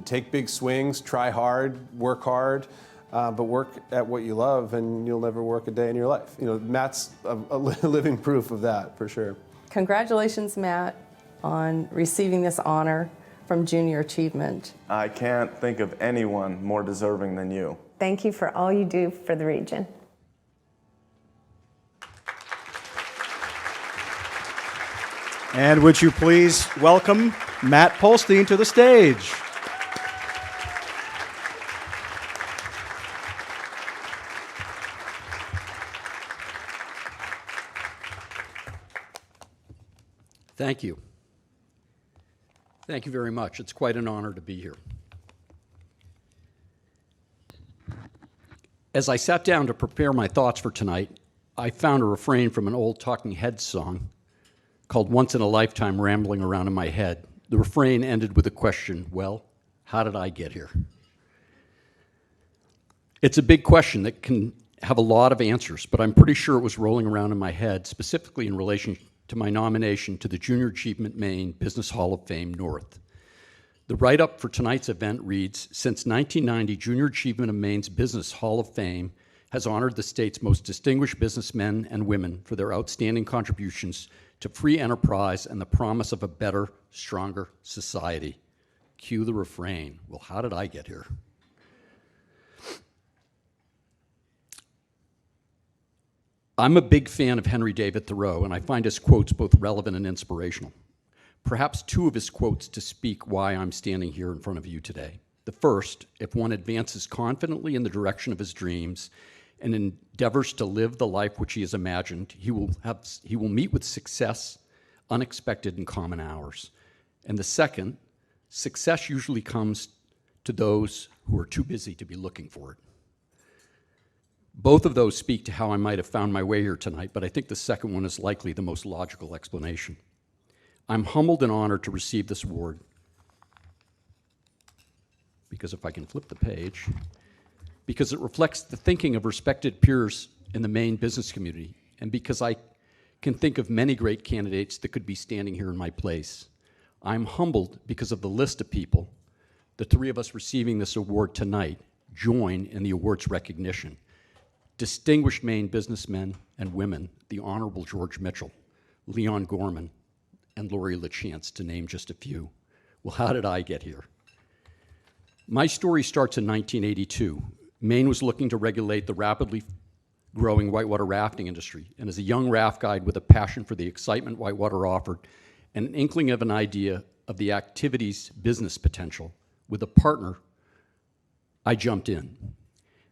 take big swings, try hard, work hard. But work at what you love and you'll never work a day in your life. Matt's a living proof of that, for sure. Congratulations, Matt, on receiving this honor from Junior Achievement. I can't think of anyone more deserving than you. Thank you for all you do for the region. And would you please welcome Matt Polstein to the stage. Thank you. Thank you very much. It's quite an honor to be here. As I sat down to prepare my thoughts for tonight, I found a refrain from an old Talking Heads song called Once in a Lifetime rambling around in my head. The refrain ended with a question, well, how did I get here? It's a big question that can have a lot of answers, but I'm pretty sure it was rolling around in my head, specifically in relation to my nomination to the Junior Achievement Maine Business Hall of Fame North. The write-up for tonight's event reads, since 1990, Junior Achievement of Maine's Business Hall of Fame has honored the state's most distinguished businessmen and women for their outstanding contributions to free enterprise and the promise of a better, stronger society. Cue the refrain. Well, how did I get here? I'm a big fan of Henry David Thoreau, and I find his quotes both relevant and inspirational. Perhaps two of his quotes to speak why I'm standing here in front of you today. The first, if one advances confidently in the direction of his dreams and endeavors to live the life which he has imagined, he will meet with success unexpected in common hours. And the second, success usually comes to those who are too busy to be looking for it. Both of those speak to how I might have found my way here tonight, but I think the second one is likely the most logical explanation. I'm humbled and honored to receive this award because if I can flip the page, because it reflects the thinking of respected peers in the Maine business community, and because I can think of many great candidates that could be standing here in my place. I'm humbled because of the list of people, the three of us receiving this award tonight, join in the award's recognition. Distinguished Maine businessmen and women, the Honorable George Mitchell, Leon Gorman, and Lori LaChance, to name just a few. Well, how did I get here? My story starts in 1982. Maine was looking to regulate the rapidly growing whitewater rafting industry, and as a young raft guide with a passion for the excitement whitewater offered and an inkling of an idea of the activity's business potential, with a partner, I jumped in.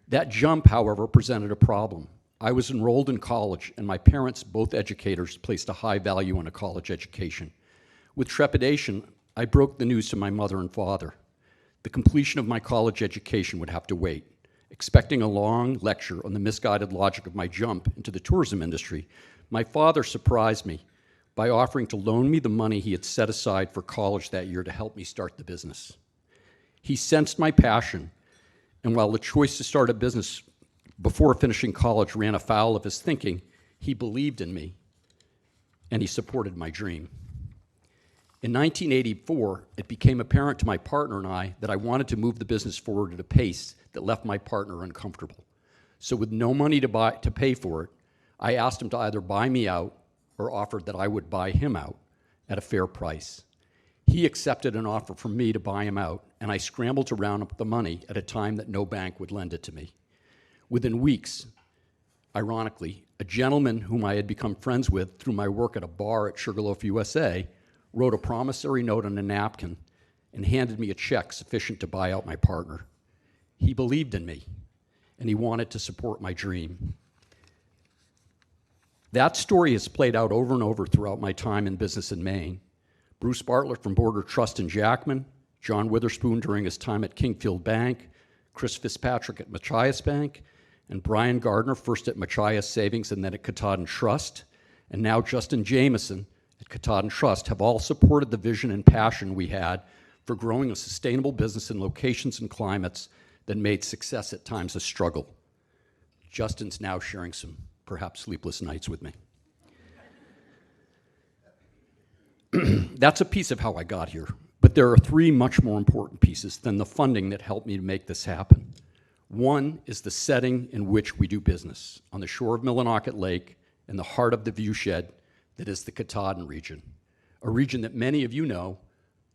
That jump, however, presented a problem. I was enrolled in college, and my parents, both educators, placed a high value on a college education. With trepidation, I broke the news to my mother and father. The completion of my college education would have to wait. Expecting a long lecture on the misguided logic of my jump into the tourism industry, my father surprised me by offering to loan me the money he had set aside for college that year to help me start the business. He sensed my passion, and while the choice to start a business before finishing college ran afoul of his thinking, he believed in me, and he supported my dream. In 1984, it became apparent to my partner and I that I wanted to move the business forward at a pace that left my partner uncomfortable. So with no money to pay for it, I asked him to either buy me out or offered that I would buy him out at a fair price. He accepted an offer from me to buy him out, and I scrambled to round up the money at a time that no bank would lend it to me. Within weeks, ironically, a gentleman whom I had become friends with through my work at a bar at Sugarloaf, USA, wrote a promissory note on a napkin and handed me a check sufficient to buy out my partner. He believed in me, and he wanted to support my dream. That story has played out over and over throughout my time in business in Maine. Bruce Bartlett from Border Trust in Jackman, John Witherspoon during his time at Kingfield Bank, Chris Fitzpatrick at Machias Bank, and Brian Gardner, first at Machias Savings and then at Katahdin Trust, and now Justin Jameson at Katahdin Trust, have all supported the vision and passion we had for growing a sustainable business in locations and climates that made success at times a struggle. Justin's now sharing some perhaps sleepless nights with me. That's a piece of how I got here, but there are three much more important pieces than the funding that helped me to make this happen. One is the setting in which we do business, on the shore of Millinocket Lake, in the heart of the viewshed that is the Katahdin region, a region that many of you know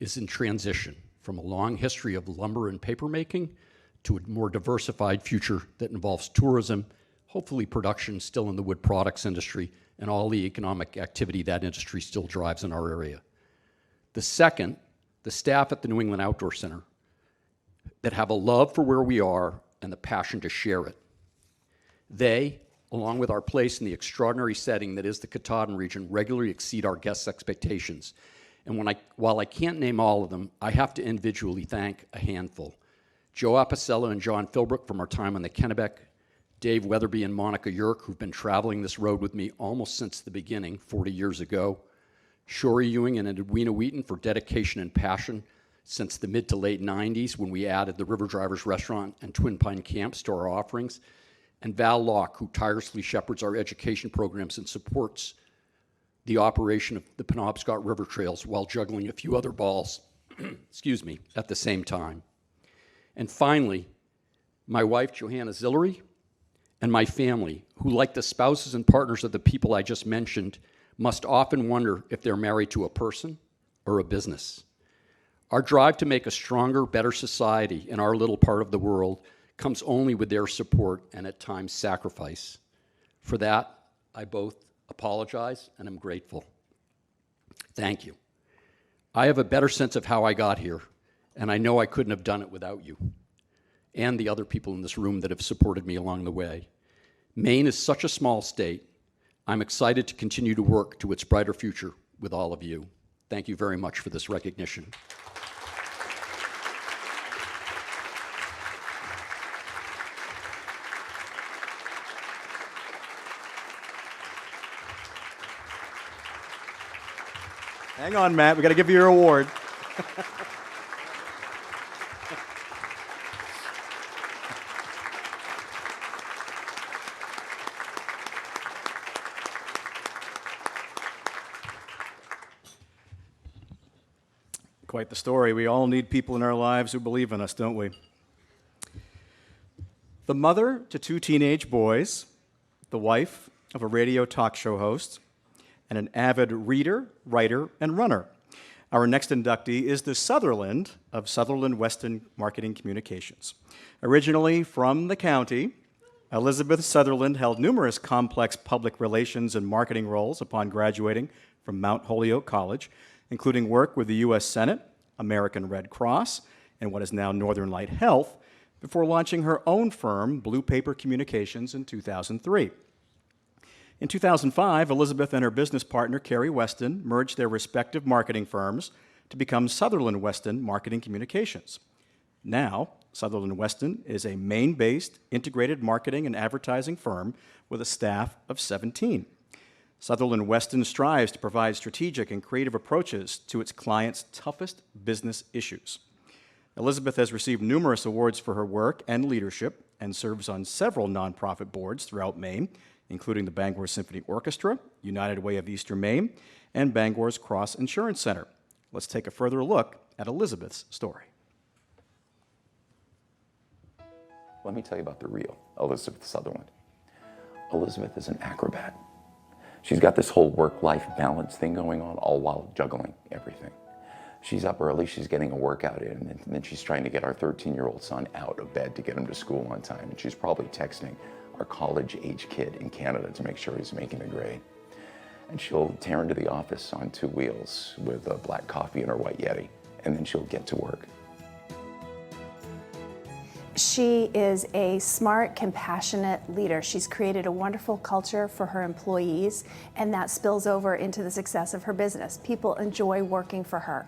is in transition from a long history of lumber and paper making to a more diversified future that involves tourism, hopefully production still in the wood products industry, and all the economic activity that industry still drives in our area. The second, the staff at the New England Outdoor Center that have a love for where we are and the passion to share it. They, along with our place in the extraordinary setting that is the Katahdin region, regularly exceed our guests' expectations. And while I can't name all of them, I have to individually thank a handful. Joe Apicella and John Philbrook from our time on the Kennebec, Dave Weatherby and Monica Yerk, who've been traveling this road with me almost since the beginning, 40 years ago, Shori Ewing and Edwina Wheaton for dedication and passion since the mid to late 90s when we added the River Drivers Restaurant and Twin Pine Camps to our offerings, and Val Locke, who tirelessly shepherds our education programs and supports the operation of the Penobscot River Trails while juggling a few other balls, excuse me, at the same time. And finally, my wife, Johanna Zillery, and my family, who, like the spouses and partners of the people I just mentioned, must often wonder if they're married to a person or a business. Our drive to make a stronger, better society in our little part of the world comes only with their support and at times sacrifice. For that, I both apologize and am grateful. Thank you. I have a better sense of how I got here, and I know I couldn't have done it without you and the other people in this room that have supported me along the way. Maine is such a small state. I'm excited to continue to work to its brighter future with all of you. Thank you very much for this recognition. Hang on, Matt. We got to give you your award. Quite the story. We all need people in our lives who believe in us, don't we? The mother to two teenage boys, the wife of a radio talk show host, and an avid reader, writer, and runner. Our next inductee is the Sutherland of Sutherland Weston Marketing Communications. Originally from the county, Elizabeth Sutherland held numerous complex public relations and marketing roles upon graduating from Mount Holyoke College, including work with the U.S. Senate, American Red Cross, and what is now Northern Light Health, before launching her own firm, Blue Paper Communications, in 2003. In 2005, Elizabeth and her business partner, Carrie Weston, merged their respective marketing firms to become Sutherland Weston Marketing Communications. Now, Sutherland Weston is a Maine-based integrated marketing and advertising firm with a staff of 17. Sutherland Weston strives to provide strategic and creative approaches to its clients' toughest business issues. Elizabeth has received numerous awards for her work and leadership and serves on several nonprofit boards throughout Maine, including the Bangor Symphony Orchestra, United Way of Eastern Maine, and Bangor's Cross Insurance Center. Let's take a further look at Elizabeth's story. Let me tell you about the real Elizabeth Sutherland. Elizabeth is an acrobat. She's got this whole work-life balance thing going on, all while juggling everything. She's up early, she's getting a workout in, and then she's trying to get our 13-year-old son out of bed to get him to school on time, and she's probably texting our college-age kid in Canada to make sure he's making the grade. And she'll tear into the office on 2 wheels with a black coffee and her white Yeti, and then she'll get to work. She is a smart, compassionate leader. She's created a wonderful culture for her employees, and that spills over into the success of her business. People enjoy working for her,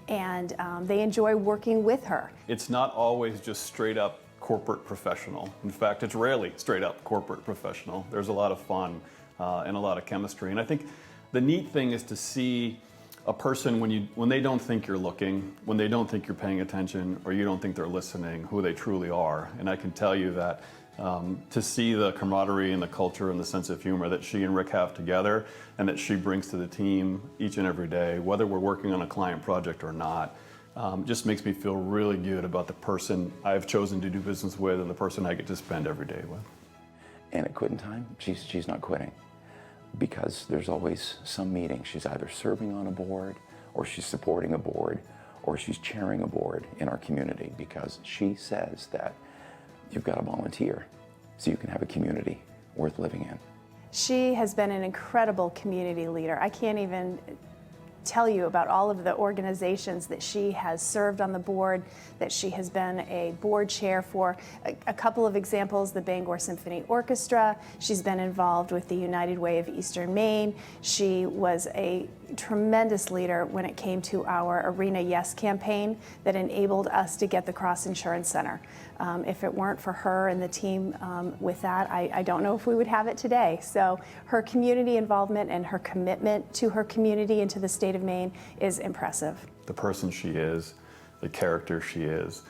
and they enjoy working with her. It's not always just straight up corporate professional. In fact, it's rarely straight up corporate professional. There's a lot of fun and a lot of chemistry. And I think the neat thing is to see a person when they don't think you're looking, when they don't think you're paying attention, or you don't think they're listening, who they truly are. And I can tell you that to see the camaraderie and the culture and the sense of humor that she and Rick have together and that she brings to the team each and every day, whether we're working on a client project or not, just makes me feel really good about the person I've chosen to do business with and the person I get to spend every day with. And at quitting time, she's not quitting, because there's always some meeting. She's either serving on a board, or she's supporting a board, or she's chairing a board in our community, because she says that you've got to volunteer so you can have a community worth living in. She has been an incredible community leader. I can't even tell you about all of the organizations that she has served on the board, that she has been a board chair for. A couple of examples, the Bangor Symphony Orchestra. She's been involved with the United Way of Eastern Maine. She was a tremendous leader when it came to our Arena Yes campaign that enabled us to get the Cross Insurance Center. If it weren't for her and the team with that, I don't know if we would have it today. So her community involvement and her commitment to her community and to the state of Maine is impressive. The person she is, the character she is,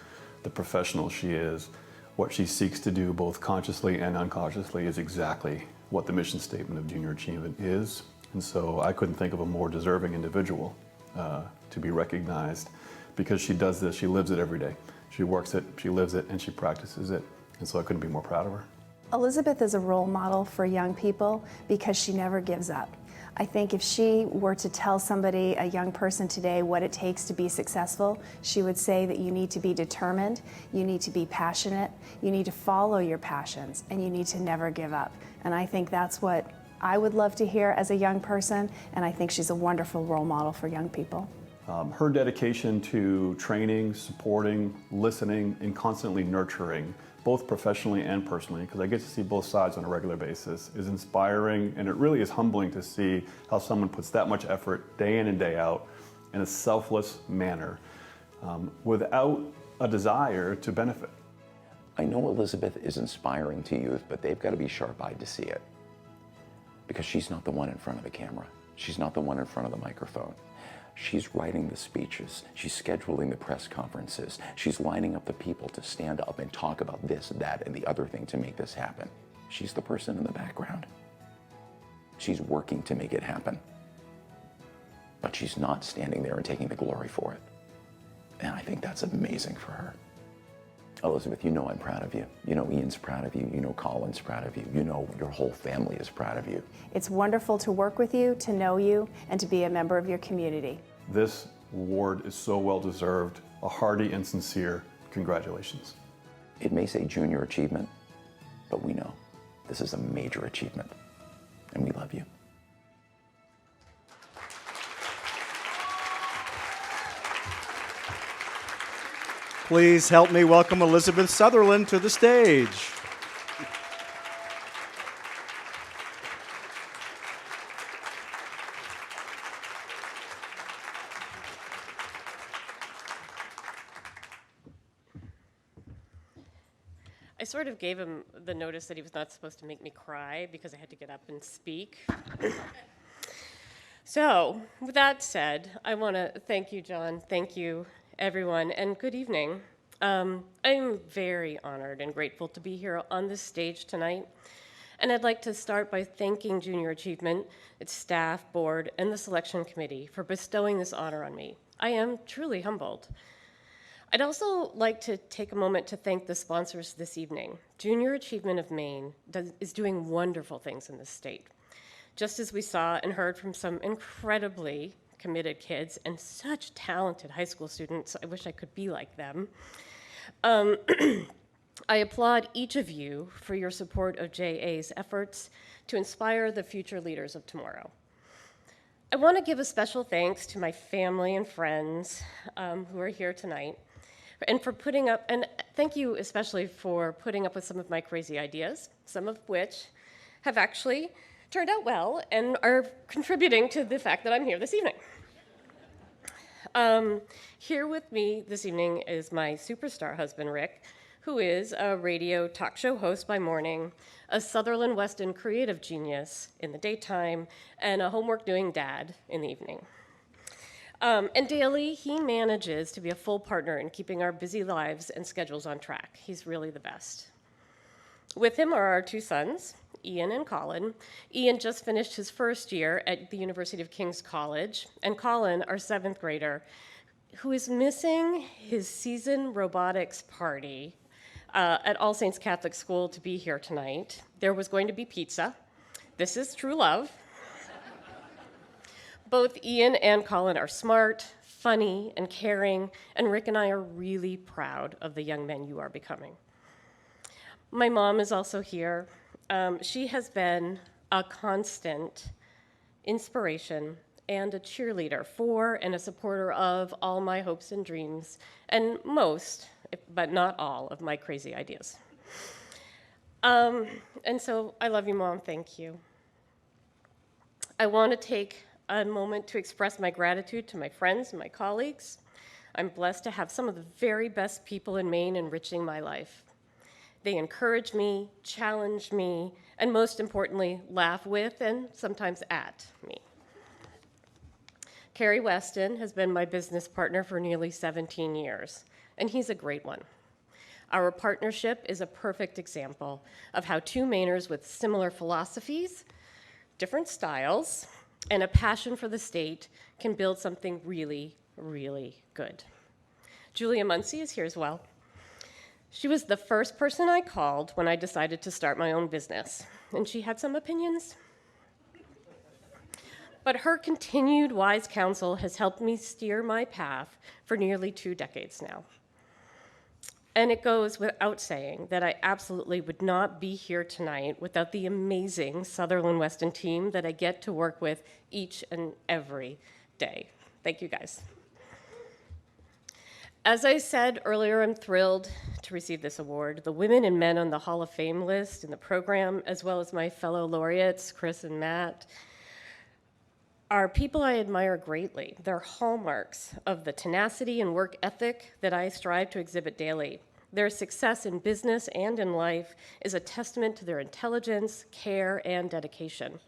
the professional she is, what she seeks to do both consciously and unconsciously is exactly what the mission statement of Junior Achievement is. And so I couldn't think of a more deserving individual to be recognized, because she does this, she lives it every day. She works it, she lives it, and she practices it. And so I couldn't be more proud of her. Elizabeth is a role model for young people because she never gives up. I think if she were to tell somebody, a young person today, what it takes to be successful, she would say that you need to be determined, you need to be passionate, you need to follow your passions, and you need to never give up. And I think that's what I would love to hear as a young person, and I think she's a wonderful role model for young people. Her dedication to training, supporting, listening, and constantly nurturing, both professionally and personally, because I get to see both sides on a regular basis, is inspiring, and it really is humbling to see how someone puts that much effort day in and day out in a selfless manner without a desire to benefit. I know Elizabeth is inspiring to youth, but they've got to be sharp-eyed to see it, because she's not the one in front of the camera. She's not the one in front of the microphone. She's writing the speeches, she's scheduling the press conferences, she's lining up the people to stand up and talk about this, that, and the other thing to make this happen. She's the person in the background. She's working to make it happen. But she's not standing there and taking the glory for it. And I think that's amazing for her. Elizabeth, you know I'm proud of you. You know Ian's proud of you. You know Colin's proud of you. You know your whole family is proud of you. It's wonderful to work with you, to know you, and to be a member of your community. This award is so well deserved. A hearty and sincere congratulations. It may say Junior Achievement, but we know this is a major achievement, and we love you. Please help me welcome Elizabeth Sutherland to the stage. I sort of gave him the notice that he was not supposed to make me cry because I had to get up and speak. So, with that said, I want to thank you, John. Thank you, everyone, and good evening. I'm very honored and grateful to be here on this stage tonight. And I'd like to start by thanking Junior Achievement, its staff, board, and the selection committee for bestowing this honor on me. I am truly humbled. I'd also like to take a moment to thank the sponsors this evening. Junior Achievement of Maine is doing wonderful things in this state. Just as we saw and heard from some incredibly committed kids and such talented high school students, I wish I could be like them. I applaud each of you for your support of JA's efforts to inspire the future leaders of tomorrow. I want to give a special thanks to my family and friends who are here tonight, and for putting up, and thank you especially for putting up with some of my crazy ideas, some of which have actually turned out well and are contributing to the fact that I'm here this evening. Here with me this evening is my superstar husband, Rick, who is a radio talk show host by morning, a Sutherland Weston creative genius in the daytime, and a homework-doing dad in the evening. And daily, he manages to be a full partner in keeping our busy lives and schedules on track. He's really the best. With him are our two sons, Ian and Colin. Ian just finished his first year at the University of King's College, and Colin, our 7th grader, who is missing his season robotics party at All Saints Catholic School to be here tonight. There was going to be pizza. This is true love. Both Ian and Colin are smart, funny, and caring, and Rick and I are really proud of the young men you are becoming. My mom is also here. She has been a constant inspiration and a cheerleader for and a supporter of all my hopes and dreams, and most, but not all, of my crazy ideas. And so I love you, Mom. Thank you. I want to take a moment to express my gratitude to my friends and my colleagues. I'm blessed to have some of the very best people in Maine enriching my life. They encourage me, challenge me, and most importantly, laugh with and sometimes at me. Kerry Weston has been my business partner for nearly 17 years, and he's a great one. Our partnership is a perfect example of how two Mainers with similar philosophies, different styles, and a passion for the state can build something really, really good. Julia Muncie is here as well. She was the first person I called when I decided to start my own business, and she had some opinions. But her continued wise counsel has helped me steer my path for nearly 2 decades now. And it goes without saying that I absolutely would not be here tonight without the amazing Sutherland Weston team that I get to work with each and every day. Thank you, guys. As I said earlier, I'm thrilled to receive this award. The women and men on the Hall of Fame list in the program, as well as my fellow laureates, Chris and Matt, are people I admire greatly. They're hallmarks of the tenacity and work ethic that I strive to exhibit daily. Their success in business and in life is a testament to their intelligence, care, and dedication.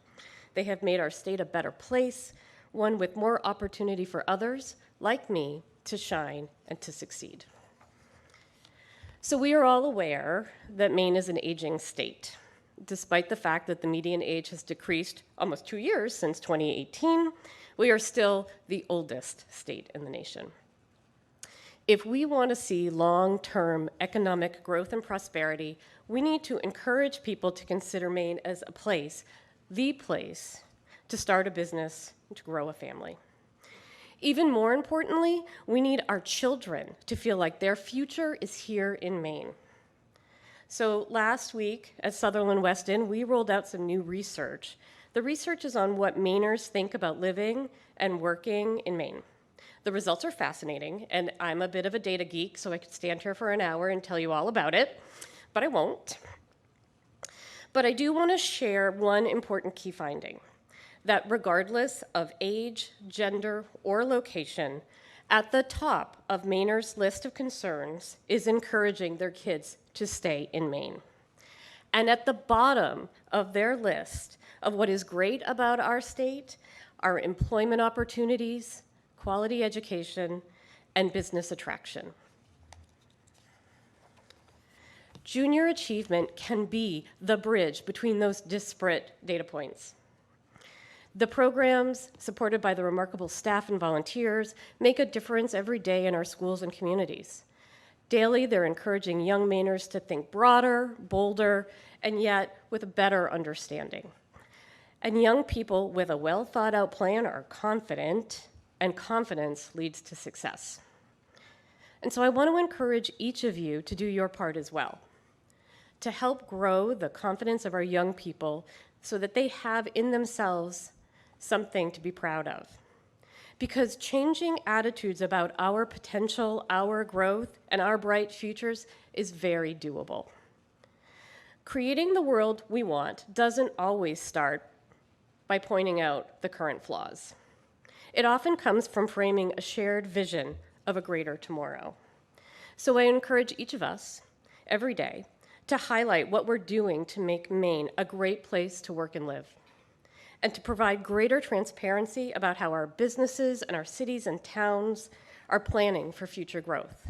They have made our state a better place, one with more opportunity for others, like me, to shine and to succeed. So we are all aware that Maine is an aging state. Despite the fact that the median age has decreased almost 2 years since 2018, we are still the oldest state in the nation. If we want to see long-term economic growth and prosperity, we need to encourage people to consider Maine as a place, the place, to start a business and to grow a family. Even more importantly, we need our children to feel like their future is here in Maine. So last week at Sutherland Weston, we rolled out some new research. The research is on what Mainers think about living and working in Maine. The results are fascinating, and I'm a bit of a data geek, so I could stand here for an hour and tell you all about it, but I won't. But I do want to share one important key finding, that regardless of age, gender, or location, at the top of Mainers' list of concerns is encouraging their kids to stay in Maine. And at the bottom of their list of what is great about our state are employment opportunities, quality education, and business attraction. Junior achievement can be the bridge between those disparate data points. The programs, supported by the remarkable staff and volunteers, make a difference every day in our schools and communities. Daily, they're encouraging young Mainers to think broader, bolder, and yet with a better understanding. And young people with a well-thought-out plan are confident, and confidence leads to success. And so I want to encourage each of you to do your part as well, to help grow the confidence of our young people so that they have in themselves something to be proud of. Because changing attitudes about our potential, our growth, and our bright futures is very doable. Creating the world we want doesn't always start by pointing out the current flaws. It often comes from framing a shared vision of a greater tomorrow. So I encourage each of us every day to highlight what we're doing to make Maine a great place to work and live, and to provide greater transparency about how our businesses and our cities and towns are planning for future growth.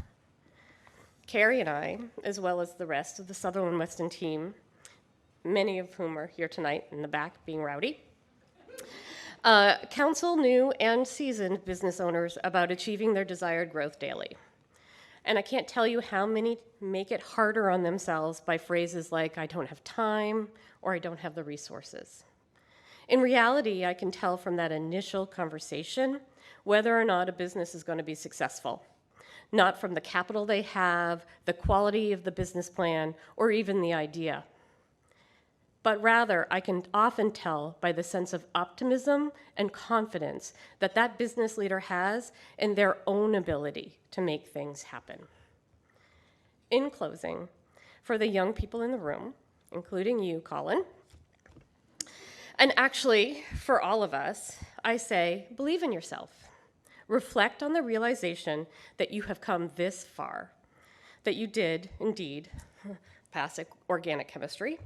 Carrie and I, as well as the rest of the Sutherland Weston team, many of whom are here tonight in the back being rowdy, counsel new and seasoned business owners about achieving their desired growth daily. And I can't tell you how many make it harder on themselves by phrases like, I don't have time, or I don't have the resources. In reality, I can tell from that initial conversation whether or not a business is going to be successful, not from the capital they have, the quality of the business plan, or even the idea. But rather, I can often tell by the sense of optimism and confidence that that business leader has in their own ability to make things happen. In closing, for the young people in the room, including you, Colin, and actually for all of us, I say, believe in yourself. Reflect on the realization that you have come this far, that you did indeed pass organic chemistry,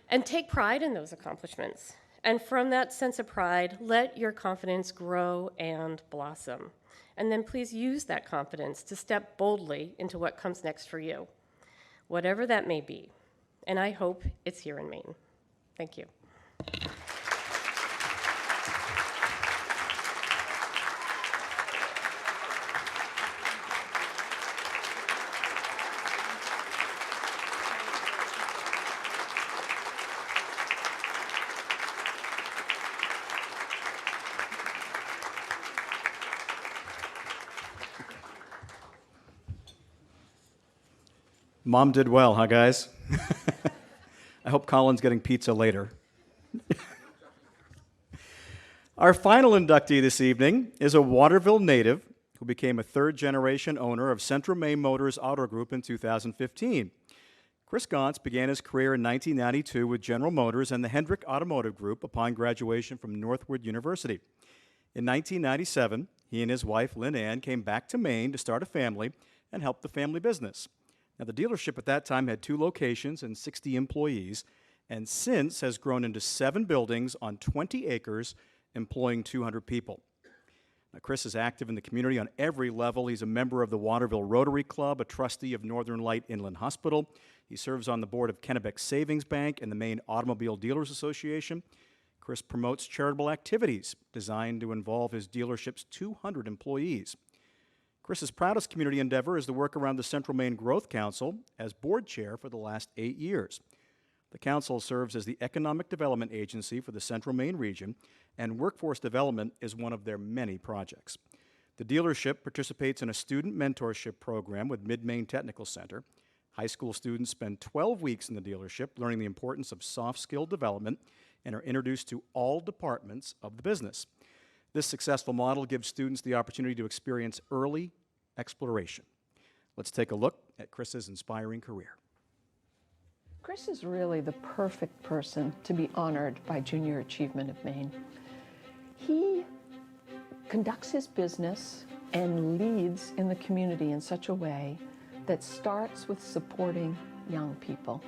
and take pride in those accomplishments. And from that sense of pride, let your confidence grow and blossom. And then please use that confidence to step boldly into what comes next for you, whatever that may be. And I hope it's here in Maine. Thank you. Mom did well, huh, guys? I hope Colin's getting pizza later. Our final inductee this evening is a Waterville native who became a third-generation owner of Central Maine Motors Auto Group in 2015. Chris Gaunce began his career in 1992 with General Motors and the Hendrick Automotive Group upon graduation from Northwood University. In 1997, he and his wife, Lynn Ann, came back to Maine to start a family and help the family business. Now, the dealership at that time had 2 locations and 60 employees, and since has grown into 7 buildings on 20 acres, employing 200 people. Now, Chris is active in the community on every level. He's a member of the Waterville Rotary Club, a trustee of Northern Light Inland Hospital. He serves on the board of Kennebec Savings Bank and the Maine Automobile Dealers Association. Chris promotes charitable activities designed to involve his dealership's 200 employees. Chris's proudest community endeavor is the work around the Central Maine Growth Council as board chair for the last 8 years. The council serves as the economic development agency for the Central Maine region, and workforce development is one of their many projects. The dealership participates in a student mentorship program with Mid-Maine Technical Center. High school students spend 12 weeks in the dealership learning the importance of soft skill development and are introduced to all departments of the business. This successful model gives students the opportunity to experience early exploration. Let's take a look at Chris's inspiring career. Chris is really the perfect person to be honored by Junior Achievement of Maine. He conducts his business and leads in the community in such a way that starts with supporting young people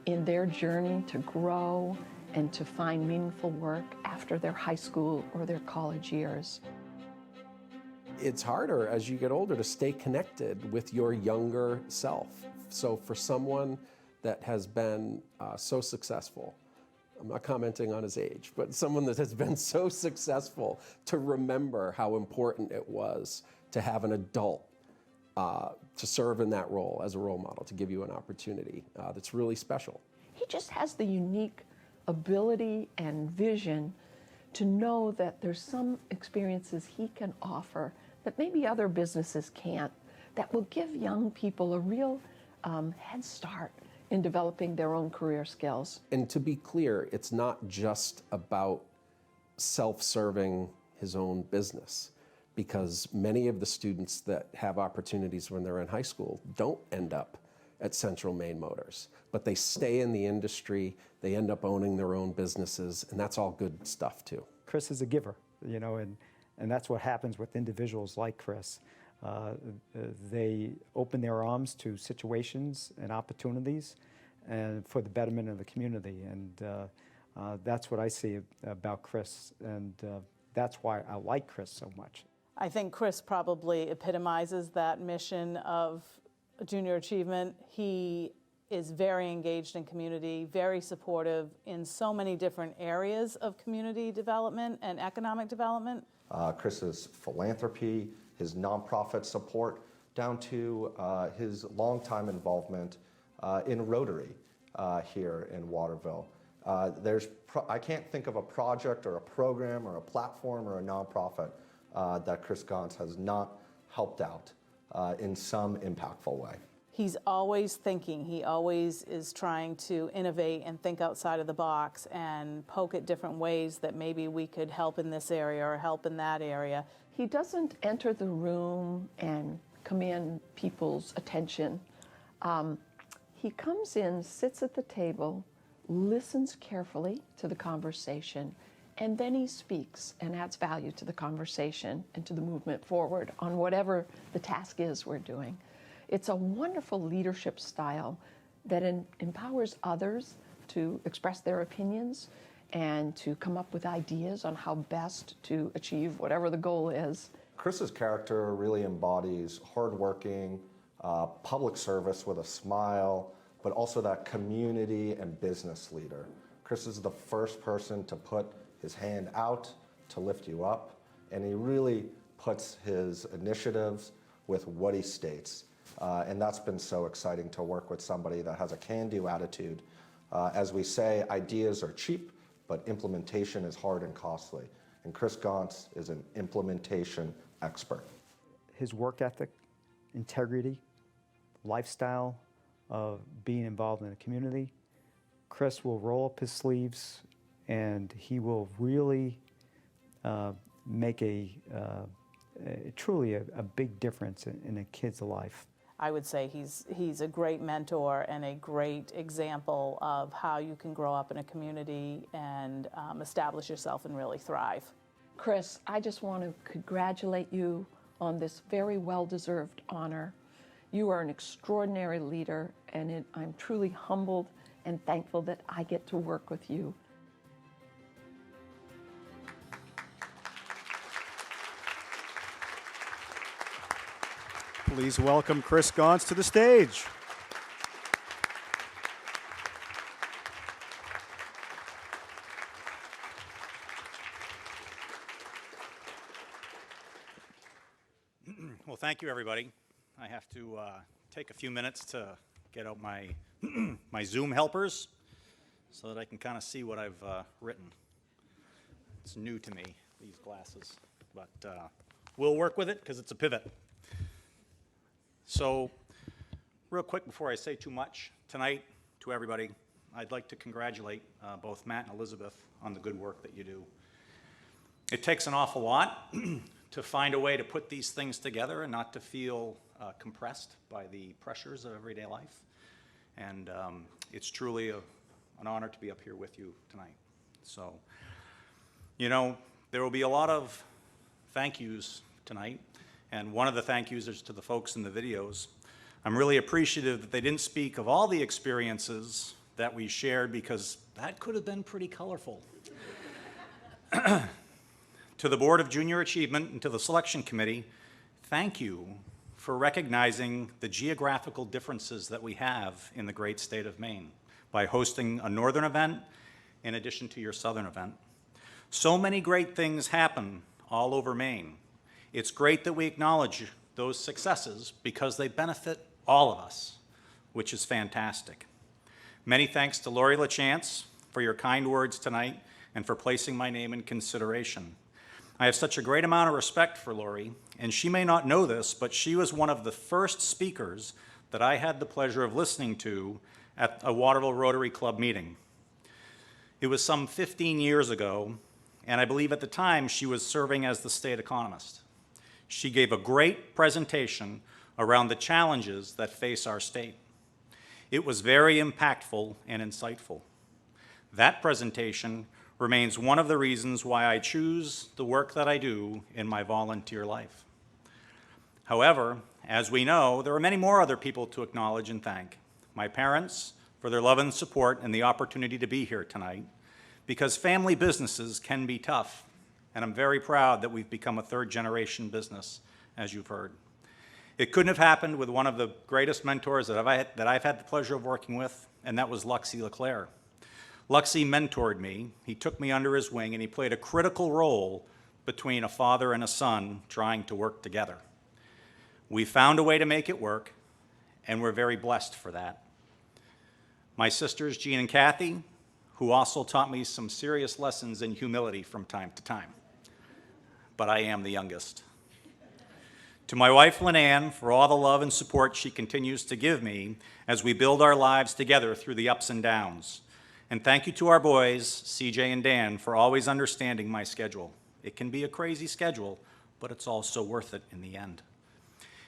in their journey to grow and to find meaningful work after their high school or their college years. It's harder as you get older to stay connected with your younger self. So for someone that has been so successful, I'm not commenting on his age, but someone that has been so successful, to remember how important it was to have an adult to serve in that role as a role model, to give you an opportunity that's really special. He just has the unique ability and vision to know that there's some experiences he can offer that maybe other businesses can't, that will give young people a real head start in developing their own career skills. And to be clear, it's not just about self-serving his own business, because many of the students that have opportunities when they're in high school don't end up at Central Maine Motors, but they stay in the industry, they end up owning their own businesses, and that's all good stuff too. Chris is a giver, you know, and that's what happens with individuals like Chris. They open their arms to situations and opportunities and for the betterment of the community, and that's what I see about Chris, and that's why I like Chris so much. I think Chris probably epitomizes that mission of Junior Achievement. He is very engaged in community, very supportive in so many different areas of community development and economic development. Chris's philanthropy, his nonprofit support, down to his longtime involvement in Rotary here in Waterville. I can't think of a project or a program or a platform or a nonprofit that Chris Gaunce has not helped out in some impactful way. He's always thinking, he always is trying to innovate and think outside of the box and poke at different ways that maybe we could help in this area or help in that area. He doesn't enter the room and command people's attention. He comes in, sits at the table, listens carefully to the conversation, and then he speaks and adds value to the conversation and to the movement forward on whatever the task is we're doing. It's a wonderful leadership style that empowers others to express their opinions and to come up with ideas on how best to achieve whatever the goal is. Chris's character really embodies hardworking, public service with a smile, but also that community and business leader. Chris is the first person to put his hand out to lift you up, and he really puts his initiatives with what he states. And that's been so exciting to work with somebody that has a can-do attitude. As we say, ideas are cheap, but implementation is hard and costly. And Chris Gaunce is an implementation expert. His work ethic, integrity, lifestyle of being involved in the community. Chris will roll up his sleeves and he will really make truly a big difference in a kid's life. I would say he's a great mentor and a great example of how you can grow up in a community and establish yourself and really thrive. Chris, I just want to congratulate you on this very well-deserved honor. You are an extraordinary leader, and I'm truly humbled and thankful that I get to work with you. Please welcome Chris Gaunce to the stage. Well, thank you, everybody. I have to take a few minutes to get out my my Zoom helpers so that I can kind of see what I've written. It's new to me, these glasses, but we'll work with it because it's a pivot. So, real quick before I say too much, tonight, to everybody, I'd like to congratulate both Matt and Elizabeth on the good work that you do. It takes an awful lot to find a way to put these things together and not to feel compressed by the pressures of everyday life. And it's truly an honor to be up here with you tonight. So, you know, there will be a lot of thank yous tonight. And one of the thank yous is to the folks in the videos. I'm really appreciative that they didn't speak of all the experiences that we shared, because that could have been pretty colorful. To the Board of Junior Achievement and to the Selection Committee, thank you for recognizing the geographical differences that we have in the great state of Maine by hosting a northern event in addition to your southern event. So many great things happen all over Maine. It's great that we acknowledge those successes because they benefit all of us, which is fantastic. Many thanks to Lori LaChance for your kind words tonight and for placing my name in consideration. I have such a great amount of respect for Lori, and she may not know this, but she was one of the first speakers that I had the pleasure of listening to at a Waterville Rotary Club meeting. It was some 15 years ago, and I believe at the time she was serving as the state economist. She gave a great presentation around the challenges that face our state. It was very impactful and insightful. That presentation remains one of the reasons why I choose the work that I do in my volunteer life. However, as we know, there are many more other people to acknowledge and thank. My parents for their love and support and the opportunity to be here tonight, because family businesses can be tough, and I'm very proud that we've become a third-generation business, as you've heard. It couldn't have happened with one of the greatest mentors that I've had the pleasure of working with, and that was Luxie LeClaire. Luxie mentored me, he took me under his wing, and he played a critical role between a father and a son trying to work together. We found a way to make it work, and we're very blessed for that. My sisters, Jean and Kathy, who also taught me some serious lessons in humility from time to time. But I am the youngest. To my wife, Lynanne, for all the love and support she continues to give me as we build our lives together through the ups and downs. And thank you to our boys, CJ and Dan, for always understanding my schedule. It can be a crazy schedule, but it's also worth it in the end.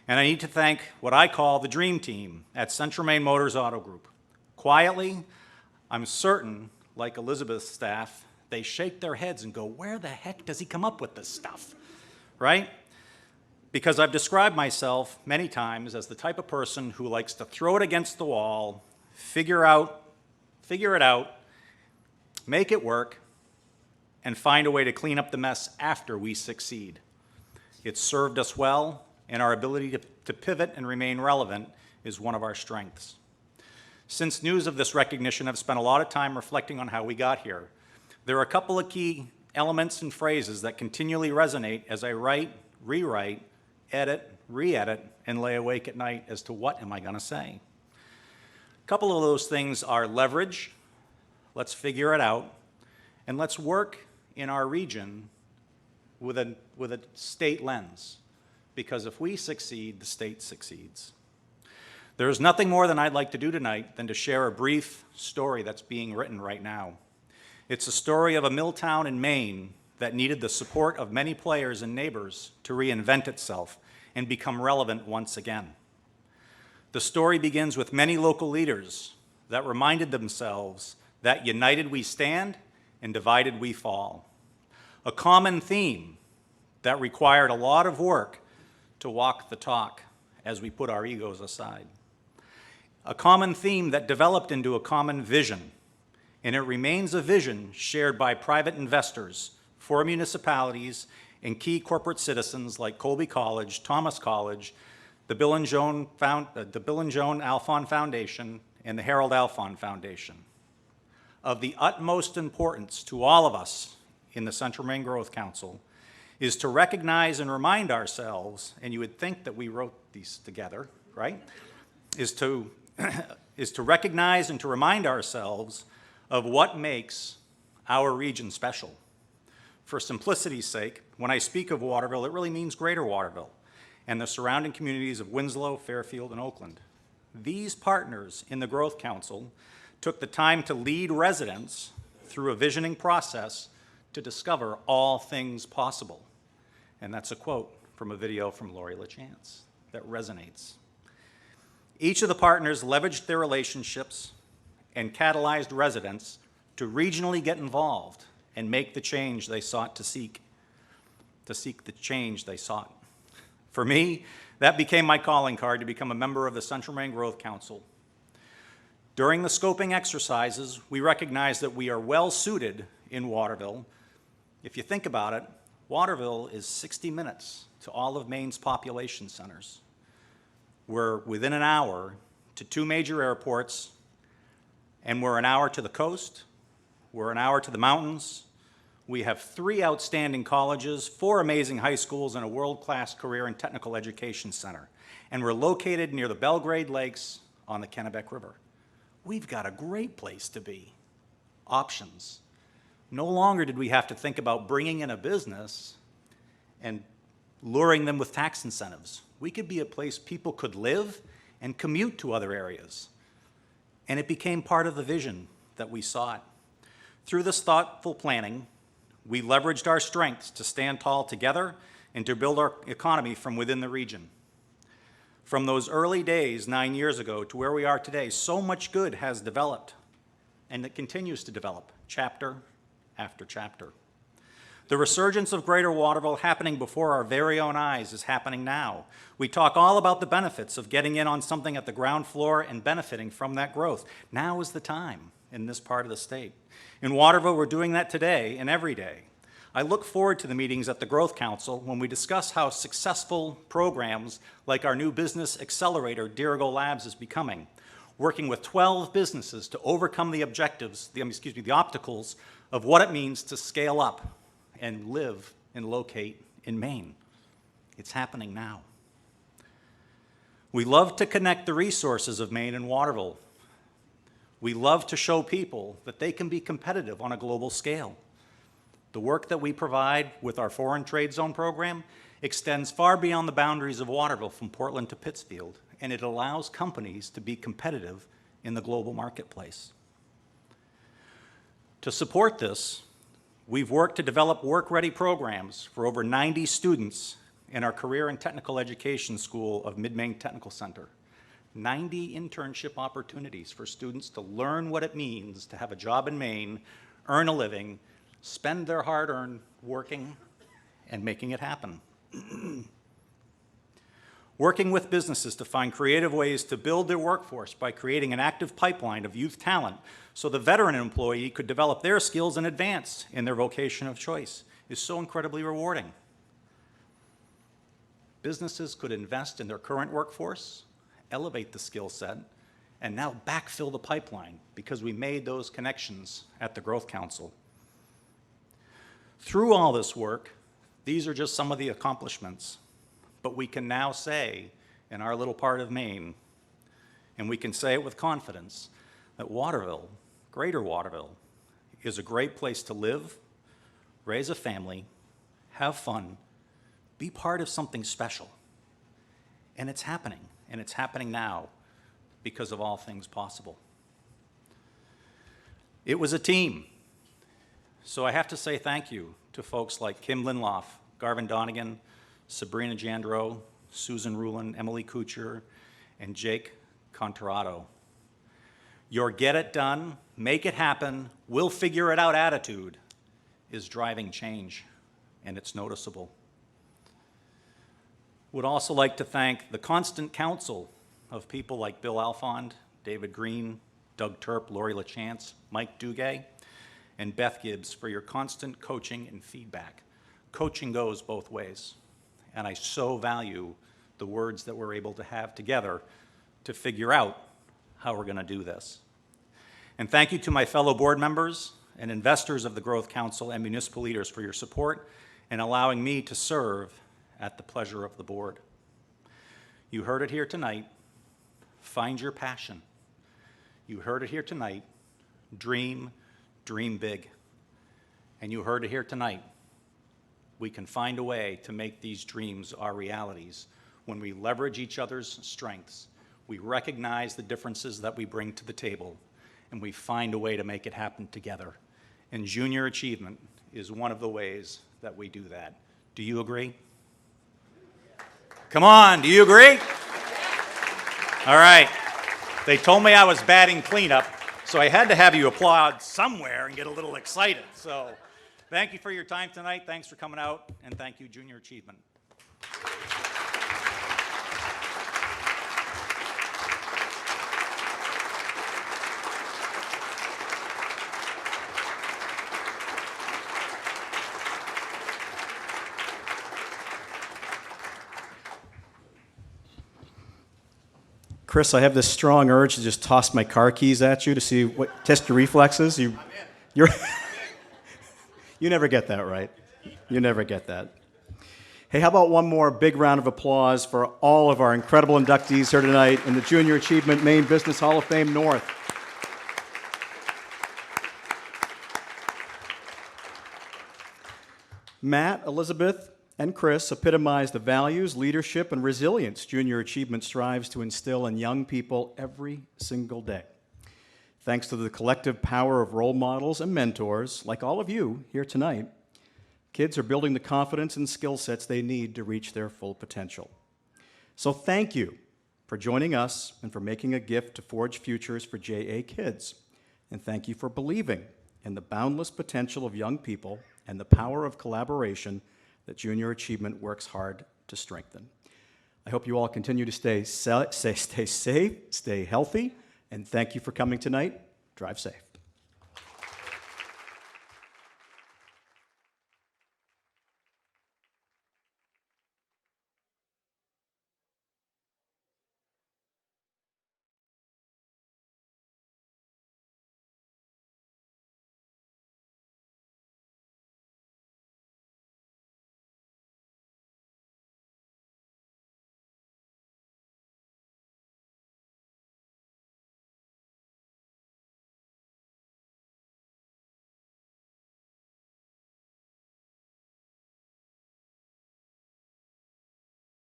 And I need to thank what I call the dream team at Central Maine Motors Auto Group. Quietly, I'm certain, like Elizabeth's staff, they shake their heads and go, where the heck does he come up with this stuff, right? Because I've described myself many times as the type of person who likes to throw it against the wall, figure it out, make it work, and find a way to clean up the mess after we succeed. It's served us well, and our ability to pivot and remain relevant is one of our strengths. Since news of this recognition, I've spent a lot of time reflecting on how we got here. There are a couple of key elements and phrases that continually resonate as I write, rewrite, edit, re-edit, and lay awake at night as to what am I going to say. A couple of those things are leverage, let's figure it out, and let's work in our region with a state lens. Because if we succeed, the state succeeds. There is nothing more than I'd like to do tonight than to share a brief story that's being written right now. It's a story of a mill town in Maine that needed the support of many players and neighbors to reinvent itself and become relevant once again. The story begins with many local leaders that reminded themselves that united we stand and divided we fall. A common theme that required a lot of work to walk the talk as we put our egos aside. A common theme that developed into a common vision, and it remains a vision shared by private investors, for municipalities, and key corporate citizens like Colby College, Thomas College, the Bill and Joan Alphon Foundation, and the Harold Alphon Foundation. Of the utmost importance to all of us in the Central Maine Growth Council is to recognize and remind ourselves, and you would think that we wrote these together, right? Is to recognize and to remind ourselves of what makes our region special. For simplicity's sake, when I speak of Waterville, it really means Greater Waterville and the surrounding communities of Winslow, Fairfield, and Oakland. These partners in the Growth Council took the time to lead residents through a visioning process to discover all things possible. And that's a quote from a video from Lori LaChance that resonates. Each of the partners leveraged their relationships and catalyzed residents to regionally get involved and make the change they sought to seek the change they sought. For me, that became my calling card to become a member of the Central Maine Growth Council. During the scoping exercises, we recognized that we are well suited in Waterville. If you think about it, Waterville is 60 minutes to all of Maine's population centers. We're within an hour to 2 major airports, and we're an hour to the coast, we're an hour to the mountains. We have 3 outstanding colleges, 4 amazing high schools, and a world-class career and technical education center. And we're located near the Belgrade Lakes on the Kennebec River. We've got a great place to be. Options. No longer did we have to think about bringing in a business and luring them with tax incentives. We could be a place people could live and commute to other areas. And it became part of the vision that we sought. Through this thoughtful planning, we leveraged our strengths to stand tall together and to build our economy from within the region. From those early days 9 years ago to where we are today, so much good has developed, and it continues to develop, chapter after chapter. The resurgence of Greater Waterville happening before our very own eyes is happening now. We talk all about the benefits of getting in on something at the ground floor and benefiting from that growth. Now is the time in this part of the state. In Waterville, we're doing that today and every day. I look forward to the meetings at the Growth Council when we discuss how successful programs like our new business accelerator, Dirigo Labs, is becoming, working with 12 businesses to overcome the obstacles of what it means to scale up and live and locate in Maine. It's happening now. We love to connect the resources of Maine and Waterville. We love to show people that they can be competitive on a global scale. The work that we provide with our Foreign Trade Zone program extends far beyond the boundaries of Waterville from Portland to Pittsfield, and it allows companies to be competitive in the global marketplace. To support this, we've worked to develop work-ready programs for over 90 students in our Career and Technical Education School of Mid-Maine Technical Center. 90 internship opportunities for students to learn what it means to have a job in Maine, earn a living, spend their hard-earned working and making it happen. Working with businesses to find creative ways to build their workforce by creating an active pipeline of youth talent so the veteran employee could develop their skills and advance in their vocation of choice is so incredibly rewarding. Businesses could invest in their current workforce, elevate the skill set, and now backfill the pipeline because we made those connections at the Growth Council. Through all this work, these are just some of the accomplishments, but we can now say in our little part of Maine, and we can say it with confidence, that Waterville, Greater Waterville, is a great place to live, raise a family, have fun, be part of something special. And it's happening now because of all things possible. It was a team. So I have to say thank you to folks like Kim Linloff, Garvin Donegan, Sabrina Jandro, Susan Rulin, Emily Kuchar, and Jake Contarato. Your get it done, make it happen, we'll figure it out attitude is driving change, and it's noticeable. Would also like to thank the constant counsel of people like Bill Alfond, David Green, Doug Terp, Lori LaChance, Mike Duguay, and Beth Gibbs for your constant coaching and feedback. Coaching goes both ways, and I so value the words that we're able to have together to figure out how we're going to do this. And thank you to my fellow board members and investors of the Growth Council and municipal leaders for your support and allowing me to serve at the pleasure of the board. You heard it here tonight. Find your passion. You heard it here tonight. Dream big. And you heard it here tonight. We can find a way to make these dreams our realities when we leverage each other's strengths. We recognize the differences that we bring to the table, and we find a way to make it happen together. And junior achievement is one of the ways that we do that. Do you agree? Come on, do you agree? All right. They told me I was batting cleanup, so I had to have you applaud somewhere and get a little excited. So thank you for your time tonight. Thanks for coming out, and thank you, Junior Achievement. Chris, I have this strong urge to just toss my car keys at you to see what test your reflexes. You never get that right. You never get that. Hey, how about one more big round of applause for all of our incredible inductees here tonight in the Junior Achievement Maine Business Hall of Fame North. Matt, Elizabeth, and Chris epitomize the values, leadership, and resilience Junior Achievement strives to instill in young people every single day. Thanks to the collective power of role models and mentors, like all of you here tonight, kids are building the confidence and skill sets they need to reach their full potential. So thank you for joining us and for making a gift to forge futures for JA kids. And thank you for believing in the boundless potential of young people and the power of collaboration that Junior Achievement works hard to strengthen. I hope you all continue to stay safe, stay healthy, and thank you for coming tonight. Drive safe.